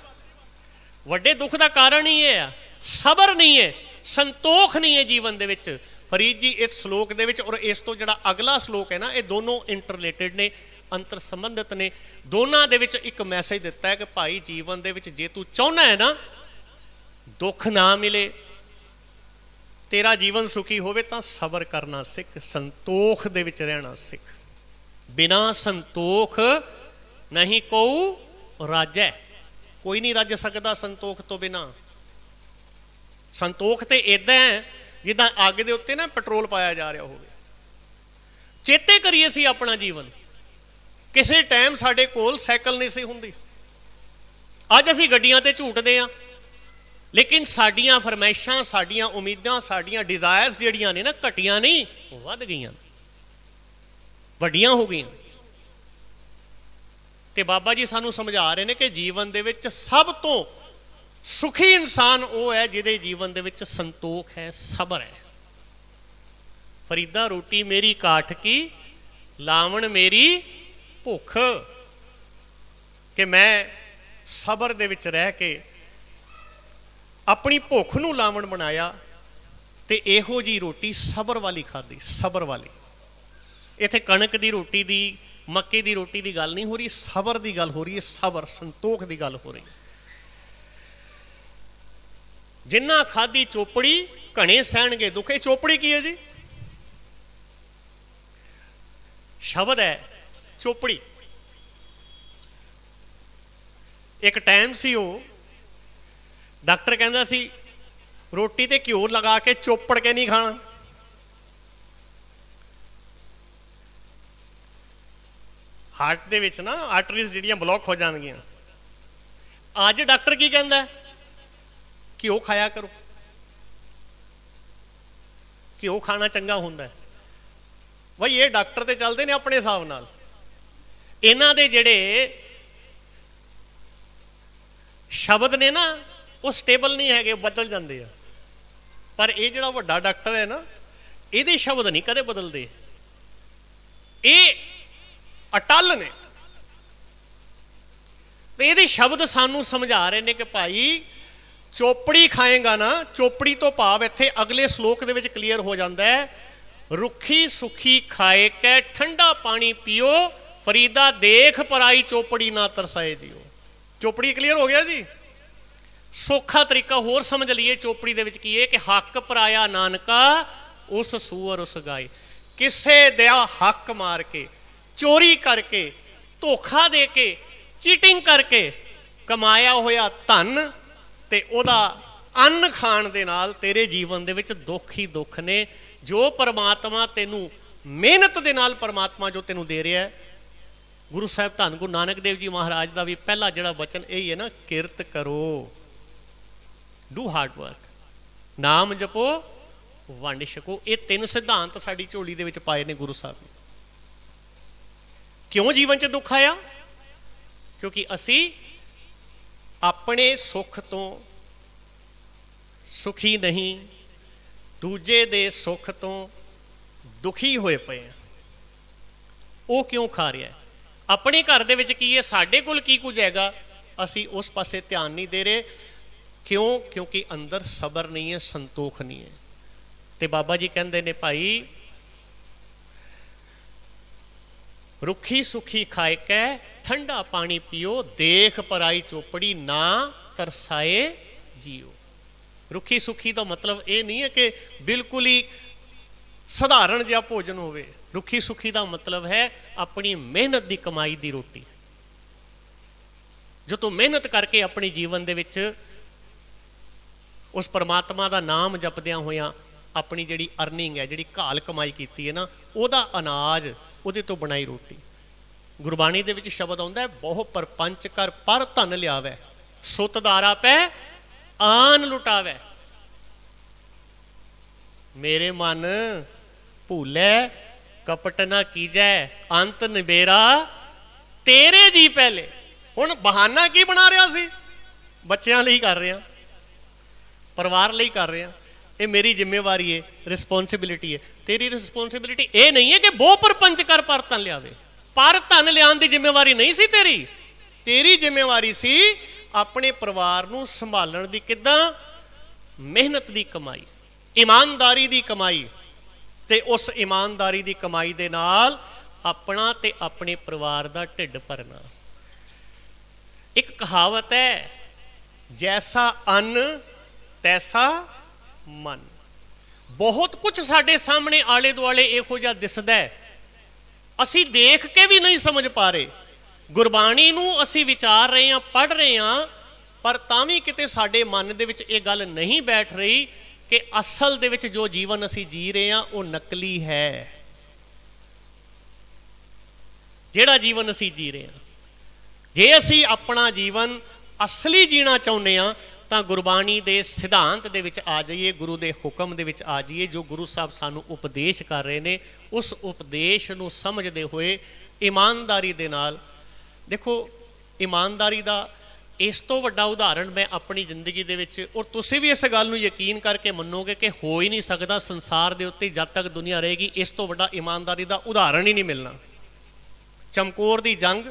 ਵੱਡੇ ਦੁੱਖ ਦਾ ਕਾਰਨ ਹੀ ਇਹ ਆ, ਸਬਰ ਨਹੀਂ ਹੈ, ਸੰਤੋਖ ਨਹੀਂ ਹੈ ਜੀਵਨ ਦੇ ਵਿੱਚ। ਫਰੀਦ ਜੀ ਇਸ ਸ਼ਲੋਕ ਦੇ ਵਿੱਚ ਔਰ ਇਸ ਤੋਂ ਜਿਹੜਾ ਅਗਲਾ ਸ਼ਲੋਕ ਹੈ ਨਾ, ਇਹ ਦੋਨੋਂ ਇੰਟਰਲੇਟਡ ਨੇ, ਅੰਤਰ ਸੰਬੰਧਿਤ ਨੇ। ਦੋਨਾਂ ਦੇ ਵਿੱਚ ਇੱਕ ਮੈਸੇਜ ਦਿੱਤਾ ਹੈ ਕਿ ਭਾਈ ਜੀਵਨ ਦੇ ਵਿੱਚ ਜੇ ਤੂੰ ਚਾਹੁੰਦਾ ਹੈ ਨਾ ਦੁੱਖ ਨਾ ਮਿਲੇ, ਤੇਰਾ ਜੀਵਨ ਸੁਖੀ ਹੋਵੇ, ਤਾਂ ਸਬਰ ਕਰਨਾ ਸਿੱਖ, ਸੰਤੋਖ ਦੇ ਵਿੱਚ ਰਹਿਣਾ ਸਿੱਖ। ਬਿਨਾਂ ਸੰਤੋਖ ਨਹੀਂ ਕਉ ਰਾਜੈ। ਕੋਈ ਨਹੀਂ ਰੱਜ ਸਕਦਾ ਸੰਤੋਖ ਤੋਂ ਬਿਨਾਂ। ਸੰਤੋਖ ਤੇ ਇਦਾਂ ਹੈ ਜਿੱਦਾਂ ਅੱਗ ਦੇ ਉੱਤੇ ਨਾ ਪੈਟਰੋਲ ਪਾਇਆ ਜਾ ਰਿਹਾ ਹੋਵੇ। ਚੇਤੇ ਕਰੀਏ ਸੀ ਆਪਣਾ ਜੀਵਨ, ਕਿਸੇ ਟਾਈਮ ਸਾਡੇ ਕੋਲ ਸਾਈਕਲ ਨਹੀਂ ਸੀ ਹੁੰਦੀ। ਅੱਜ ਅਸੀਂ ਗੱਡੀਆਂ ਤੇ ਝੂਟਦੇ ਹਾਂ, ਲੇਕਿਨ ਸਾਡੀਆਂ ਫਰਮਾਇਸ਼ਾਂ, ਸਾਡੀਆਂ ਉਮੀਦਾਂ, ਸਾਡੀਆਂ ਡਿਜ਼ਾਇਰਸ ਜਿਹੜੀਆਂ ਨੇ ਨਾ, ਘਟੀਆਂ ਨਹੀਂ, ਵੱਧ ਗਈਆਂ, ਵੱਡੀਆਂ ਹੋ ਗਈਆਂ। ਤੇ ਬਾਬਾ ਜੀ ਸਾਨੂੰ ਸਮਝਾ ਰਹੇ ਨੇ ਕਿ ਜੀਵਨ ਦੇ ਵਿੱਚ ਸਭ ਤੋਂ ਸੁਖੀ ਇਨਸਾਨ ਉਹ ਹੈ ਜਿਹਦੇ ਜੀਵਨ ਦੇ ਵਿੱਚ ਸੰਤੋਖ ਹੈ, ਸਬਰ ਹੈ। ਫਰੀਦਾ ਰੋਟੀ ਮੇਰੀ ਕਾਠ ਕੀ ਲਾਵਣ ਮੇਰੀ ਭੁੱਖ, ਕਿ ਮੈਂ ਸਬਰ ਦੇ ਵਿੱਚ ਰਹਿ ਕੇ ਆਪਣੀ ਭੁੱਖ ਨੂੰ ਲਾਵਣ ਬਣਾਇਆ ਤੇ ਇਹੋ ਜੀ ਰੋਟੀ ਸਬਰ ਵਾਲੀ ਖਾਧੀ, ਸਬਰ ਵਾਲੀ। ਇੱਥੇ ਕਣਕ ਦੀ ਰੋਟੀ ਦੀ, ਮੱਕੇ ਦੀ ਰੋਟੀ ਦੀ ਗੱਲ ਨਹੀਂ ਹੋ ਰਹੀ, ਸਬਰ ਦੀ ਗੱਲ ਹੋ ਰਹੀ ਹੈ, ਸਬਰ, ਸੰਤੋਖ ਦੀ ਗੱਲ ਹੋ ਰਹੀ। ਜਿੰਨਾ ਖਾਧੀ ਚੋਪੜੀ ਘਣੇ ਸਹਿਣਗੇ ਦੁੱਖ। ਇਹ ਚੋਪੜੀ ਕੀ ਹੈ ਜੀ? ਸ਼ਬਦ ਹੈ ਚੋਪੜੀ। ਇੱਕ ਟਾਈਮ ਸੀ, ਉਹ ਡਾਕਟਰ ਕਹਿੰਦਾ ਸੀ ਰੋਟੀ ਤੇ ਘਿਓ ਲਗਾ ਕੇ ਚੋਪੜ ਕੇ ਨਹੀਂ ਖਾਣਾ। ਹਾਰਟ ਦੇ ਵਿੱਚ ਨਾ ਆਰਟਰੀਜ਼ ਜਿਹੜੀਆਂ ਬਲੌਕ ਹੋ ਜਾਣਗੀਆਂ। ਅੱਜ ਡਾਕਟਰ ਕੀ ਕਹਿੰਦਾ? ਘਿਓ ਖਾਇਆ ਕਰੋ, ਘਿਓ ਖਾਣਾ ਚੰਗਾ ਹੁੰਦਾ। ਬਈ ਇਹ ਡਾਕਟਰ ਤੇ ਚੱਲਦੇ ਨੇ ਆਪਣੇ ਹਿਸਾਬ ਨਾਲ। ਇਹਨਾਂ ਦੇ ਜਿਹੜੇ ਸ਼ਬਦ ਨੇ ਨਾ, ਉਹ ਸਟੇਬਲ ਨਹੀਂ ਹੈਗੇ, ਬਦਲ ਜਾਂਦੇ ਆ। ਪਰ ਇਹ ਜਿਹੜਾ ਵੱਡਾ ਡਾਕਟਰ ਹੈ ਨਾ, ਇਹਦੇ ਸ਼ਬਦ ਨਹੀਂ ਕਦੇ ਬਦਲਦੇ, ਇਹ ਅਟੱਲ ਨੇ। ਤੇ ਇਹਦੇ ਸ਼ਬਦ ਸਾਨੂੰ ਸਮਝਾ ਰਹੇ ਨੇ ਕਿ ਭਾਈ ਚੋਪੜੀ ਖਾਏਗਾ ਨਾ, ਚੋਪੜੀ ਤੋਂ ਭਾਵ ਇੱਥੇ ਅਗਲੇ ਸ਼ਲੋਕ ਦੇ ਵਿੱਚ ਕਲੀਅਰ ਹੋ ਜਾਂਦਾ ਹੈ, ਰੁੱਖੀ ਸੁਖੀ ਖਾਏ ਕੈ ਠੰਡਾ ਪਾਣੀ ਪੀਓ, ਫਰੀਦਾ ਦੇਖ ਪਰਾਈ ਚੋਪੜੀ ਨਾ ਤਰਸਾਏ ਜੀਓ। ਚੋਪੜੀ ਕਲੀਅਰ ਹੋ ਗਿਆ ਜੀ। ਸੌਖਾ ਤਰੀਕਾ ਹੋਰ ਸਮਝ ਲਈਏ ਚੋਪੜੀ ਦੇ ਵਿੱਚ ਕੀ ਹੈ ਕਿ ਹੱਕ ਪਰਾਇਆ ਨਾਨਕਾ ਉਸ ਸੂਅਰ ਉਸ ਗਾਏ। ਕਿਸੇ ਦਾ ਹੱਕ ਮਾਰ ਕੇ, ਚੋਰੀ ਕਰਕੇ, ਧੋਖਾ ਦੇ ਕੇ, ਚੀਟਿੰਗ ਕਰਕੇ ਕਮਾਇਆ ਹੋਇਆ ਧਨ ਤੇ ਉਹਦਾ ਅੰਨ ਖਾਣ ਦੇ ਨਾਲ ਤੇਰੇ ਜੀਵਨ ਦੇ ਵਿੱਚ ਦੁੱਖ ਹੀ ਦੁੱਖ ਨੇ। ਜੋ ਪਰਮਾਤਮਾ ਤੈਨੂੰ ਮਿਹਨਤ ਦੇ ਨਾਲ, ਪਰਮਾਤਮਾ ਜੋ ਤੈਨੂੰ ਦੇ ਰਿਹਾ ਹੈ, ਗੁਰੂ ਸਾਹਿਬ ਧੰਨ ਗੁਰੂ ਨਾਨਕ ਦੇਵ ਜੀ ਮਹਾਰਾਜ ਦਾ ਵੀ ਪਹਿਲਾ ਜਿਹੜਾ ਵਚਨ ਇਹ ਹੈ ਨਾ, ਕਿਰਤ ਕਰੋ, ਡੂ ਹਾਰਡ ਵਰਕ, ਨਾਮ ਜਪੋ, ਵੰਡ ਛਕੋ। ਇਹ ਤਿੰਨ ਸਿਧਾਂਤ ਸਾਡੀ ਝੋਲੀ ਦੇ ਵਿੱਚ ਪਾਏ ਨੇ ਗੁਰੂ ਸਾਹਿਬ ਨੇ। ਕਿਉਂ ਜੀਵਨ 'ਚ ਦੁੱਖ ਆਇਆ? ਕਿਉਂਕਿ ਅਸੀਂ ਆਪਣੇ ਸੁੱਖ ਤੋਂ ਸੁਖੀ ਨਹੀਂ, ਦੂਜੇ ਦੇ ਸੁੱਖ ਤੋਂ ਦੁਖੀ ਹੋਏ ਪਏ ਆ। ਉਹ ਕਿਉਂ ਖਾ ਰਿਹਾ? ਆਪਣੇ ਘਰ ਦੇ ਵਿੱਚ ਕੀ ਹੈ, ਸਾਡੇ ਕੋਲ ਕੀ ਕੁਝ ਹੈਗਾ, ਅਸੀਂ ਉਸ ਪਾਸੇ ਧਿਆਨ ਨਹੀਂ ਦੇ ਰਹੇ। ਕਿਉਂ? ਕਿਉਂਕਿ ਅੰਦਰ ਸਬਰ ਨਹੀਂ ਹੈ, ਸੰਤੋਖ ਨਹੀਂ ਹੈ। ਤੇ ਬਾਬਾ ਜੀ ਕਹਿੰਦੇ ਨੇ ਭਾਈ ਰੁੱਖੀ ਸੁਖੀ ਖਾਏ ਕੈ ਠੰਡਾ ਪਾਣੀ ਪੀਓ, ਦੇਖ ਪਰਾਈ ਚੋਪੜੀ ਨਾ ਤਰਸਾਏ ਜੀਓ। ਰੁੱਖੀ ਸੁਖੀ ਦਾ ਮਤਲਬ ਇਹ ਨਹੀਂ ਹੈ ਕਿ ਬਿਲਕੁਲ ਹੀ ਸਧਾਰਨ ਜਿਹਾ ਭੋਜਨ ਹੋਵੇ। ਰੁੱਖੀ ਸੁਖੀ ਦਾ ਮਤਲਬ ਹੈ ਆਪਣੀ ਮਿਹਨਤ ਦੀ ਕਮਾਈ ਦੀ ਰੋਟੀ। ਜੋ ਤੂੰ ਮਿਹਨਤ ਕਰਕੇ ਆਪਣੀ ਜੀਵਨ ਦੇ ਵਿੱਚ ਉਸ ਪਰਮਾਤਮਾ ਦਾ ਨਾਮ ਜਪਦਿਆਂ ਹੋਇਆਂ ਆਪਣੀ ਜਿਹੜੀ ਅਰਨਿੰਗ ਹੈ, ਜਿਹੜੀ ਘਾਲ ਕਮਾਈ ਕੀਤੀ ਹੈ ਨਾ, ਉਹਦਾ ਅਨਾਜ, ਉਹਦੇ ਤੋਂ ਬਣਾਈ ਰੋਟੀ। ਗੁਰਬਾਣੀ ਦੇ ਵਿੱਚ ਸ਼ਬਦ ਆਉਂਦਾ ਹੈ, ਬਹੁ ਪਰਪੰਚ ਕਰ ਪਰ ਧਨ ਲਿਆਵੈ, ਸੁਤ ਦਾਰਾ ਪੈ ਆਨ ਲੁਟਾਵੈ। ਮੇਰੇ ਮਨ ਭੂਲੇ ਕਪਟ ਨਾ ਕੀਜੈ, ਅੰਤ ਨਿਬੇਰਾ ਤੇਰੇ ਜੀ ਪਹਿਲੇ। ਹੁਣ ਬਹਾਨਾ ਕੀ ਬਣਾ ਰਿਹਾ ਸੀ? ਬੱਚਿਆਂ ਲਈ ਕਰ ਰਿਹਾ, ਪਰਿਵਾਰ ਲਈ ਕਰ ਰਿਹਾ। ਇਹ ਮੇਰੀ ਜ਼ਿੰਮੇਵਾਰੀ ਹੈ, ਰਿਸਪੌਂਸਿਬਿਲਿਟੀ ਹੈ। ਤੇਰੀ ਰਿਸਪੌਂਸਿਬਿਲਿਟੀ ਇਹ ਨਹੀਂ ਹੈ ਕਿ ਬਹੁ ਪਰਪੰਚ ਕਰ ਪਰ ਧਨ ਲਿਆਵੇ। ਪਰ ਧਨ ਲਿਆਉਣ ਦੀ ਜ਼ਿੰਮੇਵਾਰੀ ਨਹੀਂ ਸੀ ਤੇਰੀ। ਤੇਰੀ ਜ਼ਿੰਮੇਵਾਰੀ ਸੀ ਆਪਣੇ ਪਰਿਵਾਰ ਨੂੰ ਸੰਭਾਲਣ ਦੀ। ਕਿੱਦਾਂ? ਮਿਹਨਤ ਦੀ ਕਮਾਈ, ਇਮਾਨਦਾਰੀ ਦੀ ਕਮਾਈ, ਤੇ ਉਸ ਇਮਾਨਦਾਰੀ ਦੀ ਕਮਾਈ ਦੇ ਨਾਲ ਆਪਣਾ ਤੇ ਆਪਣੇ ਪਰਿਵਾਰ ਦਾ ਢਿੱਡ ਭਰਨਾ। ਇੱਕ ਕਹਾਵਤ ਹੈ, ਜੈਸਾ ਅੰਨ ਤੈਸਾ ਮਨ। ਬਹੁਤ ਕੁਝ ਸਾਡੇ ਸਾਹਮਣੇ ਆਲੇ ਦੁਆਲੇ ਇਹੋ ਜਿਹਾ ਦਿਸਦਾ ਹੈ, ਅਸੀਂ ਦੇਖ ਕੇ ਵੀ ਨਹੀਂ ਸਮਝ ਪਾ ਰਹੇ। ਗੁਰਬਾਣੀ ਨੂੰ ਅਸੀਂ ਵਿਚਾਰ ਰਹੇ ਹਾਂ, ਪੜ੍ਹ ਰਹੇ ਹਾਂ, ਪਰ ਤਾਂ ਵੀ ਕਿਤੇ ਸਾਡੇ ਮਨ ਦੇ ਵਿੱਚ ਇਹ ਗੱਲ ਨਹੀਂ ਬੈਠ ਰਹੀ ਕਿ ਅਸਲ ਦੇ ਵਿੱਚ ਜੋ ਜੀਵਨ ਅਸੀਂ ਜੀ ਰਹੇ ਹਾਂ ਉਹ ਨਕਲੀ ਹੈ। ਜਿਹੜਾ ਜੀਵਨ ਅਸੀਂ ਜੀ ਰਹੇ ਹਾਂ, ਜੇ ਅਸੀਂ ਆਪਣਾ ਜੀਵਨ ਅਸਲੀ ਜੀਣਾ ਚਾਹੁੰਦੇ ਹਾਂ ਤਾਂ ਗੁਰਬਾਣੀ ਦੇ ਸਿਧਾਂਤ ਦੇ ਵਿੱਚ ਆ ਜਾਈਏ, ਗੁਰੂ ਦੇ ਹੁਕਮ ਦੇ ਵਿੱਚ ਆ ਜਾਈਏ। ਜੋ ਗੁਰੂ ਸਾਹਿਬ ਸਾਨੂੰ ਉਪਦੇਸ਼ ਕਰ ਰਹੇ ਨੇ, ਉਸ ਉਪਦੇਸ਼ ਨੂੰ ਸਮਝਦੇ ਹੋਏ ਇਮਾਨਦਾਰੀ ਦੇ ਨਾਲ। ਦੇਖੋ, ਇਮਾਨਦਾਰੀ ਦਾ ਇਸ ਤੋਂ ਵੱਡਾ ਉਦਾਹਰਣ ਮੈਂ ਆਪਣੀ ਜ਼ਿੰਦਗੀ ਦੇ ਵਿੱਚ, ਔਰ ਤੁਸੀਂ ਵੀ ਇਸ ਗੱਲ ਨੂੰ ਯਕੀਨ ਕਰਕੇ ਮੰਨੋਗੇ ਕਿ ਹੋ ਹੀ ਨਹੀਂ ਸਕਦਾ ਸੰਸਾਰ ਦੇ ਉੱਤੇ ਜਦ ਤੱਕ ਦੁਨੀਆ ਰਹੇਗੀ, ਇਸ ਤੋਂ ਵੱਡਾ ਇਮਾਨਦਾਰੀ ਦਾ ਉਦਾਹਰਣ ਹੀ ਨਹੀਂ ਮਿਲਣਾ। ਚਮਕੌਰ ਦੀ ਜੰਗ,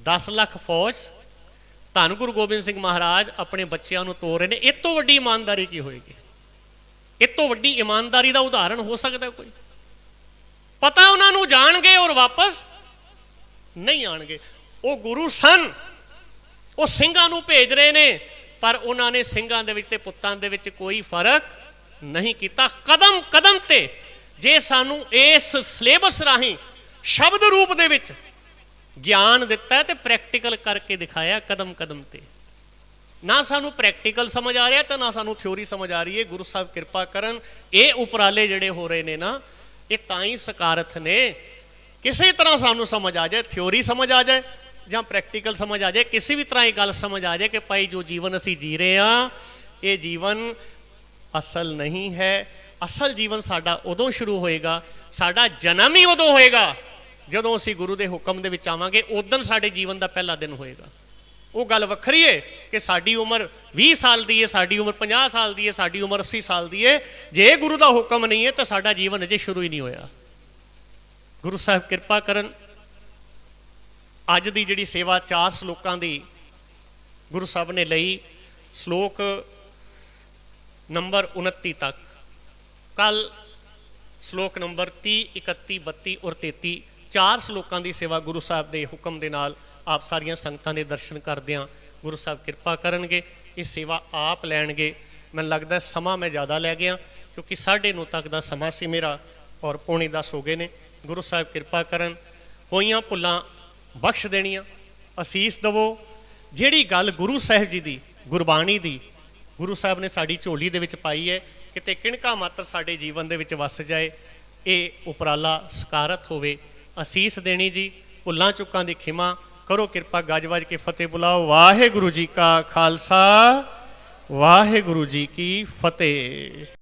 10 ਲੱਖ ਫੌਜ, ਧੰਨ ਗੁਰੂ ਗੋਬਿੰਦ ਸਿੰਘ ਮਹਾਰਾਜ ਆਪਣੇ ਬੱਚਿਆਂ ਨੂੰ ਤੋਰ ਰਹੇ ਨੇ। ਇਹ ਤੋਂ ਵੱਡੀ ਇਮਾਨਦਾਰੀ ਕੀ ਹੋਏਗੀ? ਇਹ ਤੋਂ ਵੱਡੀ ਇਮਾਨਦਾਰੀ ਦਾ ਉਦਾਹਰਣ ਹੋ ਸਕਦਾ ਕੋਈ? ਪਤਾ ਉਹਨਾਂ ਨੂੰ ਜਾਣਗੇ ਔਰ ਵਾਪਸ ਨਹੀਂ ਆਣਗੇ। ਉਹ ਗੁਰੂ ਸਨ, ਉਹ ਸਿੰਘਾਂ ਨੂੰ ਭੇਜ ਰਹੇ ਨੇ, ਪਰ ਉਹਨਾਂ ਨੇ ਸਿੰਘਾਂ ਦੇ ਵਿੱਚ ਤੇ ਪੁੱਤਾਂ ਦੇ ਵਿੱਚ ਕੋਈ ਫਰਕ ਨਹੀਂ ਕੀਤਾ। ਕਦਮ ਕਦਮ ਤੇ ਜੇ ਸਾਨੂੰ ਇਸ ਸਿਲੇਬਸ ਰਾਹੀਂ ਸ਼ਬਦ ਰੂਪ ਦੇ ਵਿੱਚ ਗਿਆਨ ਦਿੱਤਾ ਤੇ ਪ੍ਰੈਕਟੀਕਲ ਕਰਕੇ ਦਿਖਾਇਆ ਕਦਮ ਕਦਮ ਤੇ। ਨਾ ਸਾਨੂੰ ਪ੍ਰੈਕਟੀਕਲ ਸਮਝ ਆ ਰਿਹਾ ਤੇ ਨਾ ਸਾਨੂੰ ਥਿਉਰੀ ਸਮਝ ਆ ਰਹੀ ਹੈ। ਗੁਰੂ ਸਾਹਿਬ ਕਿਰਪਾ ਕਰਨ, ਇਹ ਉਪਰਾਲੇ ਜਿਹੜੇ ਹੋ ਰਹੇ ਨੇ ਨਾ, ਇਹ ਤਾਂ ਹੀ ਸਕਾਰਥ ਨੇ। ਕਿਸੇ ਤਰ੍ਹਾਂ ਸਾਨੂੰ ਸਮਝ ਆ ਜਾਏ, ਥਿਉਰੀ ਸਮਝ ਆ ਜਾਏ ਜਾਂ ਪ੍ਰੈਕਟੀਕਲ ਸਮਝ ਆ ਜਾਏ, ਕਿਸੇ ਵੀ ਤਰ੍ਹਾਂ ਇਹ ਗੱਲ ਸਮਝ ਆ ਜਾਏ ਕਿ ਭਾਈ ਜੋ ਜੀਵਨ ਅਸੀਂ ਜੀ ਰਹੇ ਹਾਂ ਇਹ ਜੀਵਨ ਅਸਲ ਨਹੀਂ ਹੈ। ਅਸਲ ਜੀਵਨ ਸਾਡਾ ਉਦੋਂ ਸ਼ੁਰੂ ਹੋਏਗਾ, ਸਾਡਾ ਜਨਮ ਹੀ ਉਦੋਂ ਹੋਏਗਾ ਜਦੋਂ ਅਸੀਂ ਗੁਰੂ ਦੇ ਹੁਕਮ ਦੇ ਵਿੱਚ ਆਵਾਂਗੇ। ਉਦੋਂ ਸਾਡੇ ਜੀਵਨ ਦਾ ਪਹਿਲਾ ਦਿਨ ਹੋਏਗਾ। ਉਹ ਗੱਲ ਵੱਖਰੀ ਹੈ ਕਿ ਸਾਡੀ ਉਮਰ 20 ਸਾਲ ਦੀ ਹੈ, ਸਾਡੀ ਉਮਰ 50 ਸਾਲ ਦੀ ਹੈ, ਸਾਡੀ ਉਮਰ 80 ਸਾਲ ਦੀ ਹੈ। ਜੇ ਗੁਰੂ ਦਾ ਹੁਕਮ ਨਹੀਂ ਹੈ ਤਾਂ ਸਾਡਾ ਜੀਵਨ ਅਜੇ ਸ਼ੁਰੂ ਹੀ ਨਹੀਂ ਹੋਇਆ। ਗੁਰੂ ਸਾਹਿਬ ਕਿਰਪਾ ਕਰਨ, ਅੱਜ ਦੀ ਜਿਹੜੀ ਸੇਵਾ 4 ਸ਼ਲੋਕਾਂ ਦੀ ਗੁਰੂ ਸਾਹਿਬ ਨੇ ਲਈ, ਸ਼ਲੋਕ ਨੰਬਰ 29 ਤੱਕ। ਕੱਲ ਸ਼ਲੋਕ ਨੰਬਰ 30, 31, 32 ਔਰ 33, 4 ਸ਼ਲੋਕਾਂ ਦੀ ਸੇਵਾ ਗੁਰੂ ਸਾਹਿਬ ਦੇ ਹੁਕਮ ਦੇ ਨਾਲ ਆਪ ਸਾਰੀਆਂ ਸੰਗਤਾਂ ਦੇ ਦਰਸ਼ਨ ਕਰਦਿਆਂ ਗੁਰੂ ਸਾਹਿਬ ਕਿਰਪਾ ਕਰਨਗੇ। ਇਹ ਸੇਵਾ ਆਪ ਲੈਣਗੇ। ਮੈਨੂੰ ਲੱਗਦਾ ਸਮਾਂ ਮੈਂ ਜ਼ਿਆਦਾ ਲੈ ਗਿਆ ਕਿਉਂਕਿ 9:30 ਤੱਕ ਦਾ ਸਮਾਂ ਸੀ ਮੇਰਾ ਔਰ 9:45 ਹੋ ਗਏ ਨੇ। ਗੁਰੂ ਸਾਹਿਬ ਕਿਰਪਾ ਕਰਨ, ਹੋਈਆਂ ਭੁੱਲਾਂ ਬਖਸ਼ ਦੇਣੀਆਂ, ਅਸੀਸ ਦਵੋ। ਜਿਹੜੀ ਗੱਲ ਗੁਰੂ ਸਾਹਿਬ ਜੀ ਦੀ, ਗੁਰਬਾਣੀ ਦੀ, ਗੁਰੂ ਸਾਹਿਬ ਨੇ ਸਾਡੀ ਝੋਲੀ ਦੇ ਵਿੱਚ ਪਾਈ ਹੈ, ਕਿਤੇ ਕਿਣਕਾ ਮਾਤਰ ਸਾਡੇ ਜੀਵਨ ਦੇ ਵਿੱਚ ਵਸ ਜਾਏ, ਇਹ ਉਪਰਾਲਾ ਸਕਾਰਤ ਹੋਵੇ। ਅਸੀਸ ਦੇਣੀ ਜੀ। ਭੁੱਲਾਂ ਚੁੱਕਾਂ ਦੀ ਖਿਮਾ ਕਰੋ ਕਿਰਪਾ। ਗੱਜ ਵੱਜ ਕੇ ਫਤਿਹ ਬੁਲਾਓ। ਵਾਹਿਗੁਰੂ ਜੀ ਕਾ ਖਾਲਸਾ, ਵਾਹਿਗੁਰੂ ਜੀ ਕੀ ਫਤਿਹ।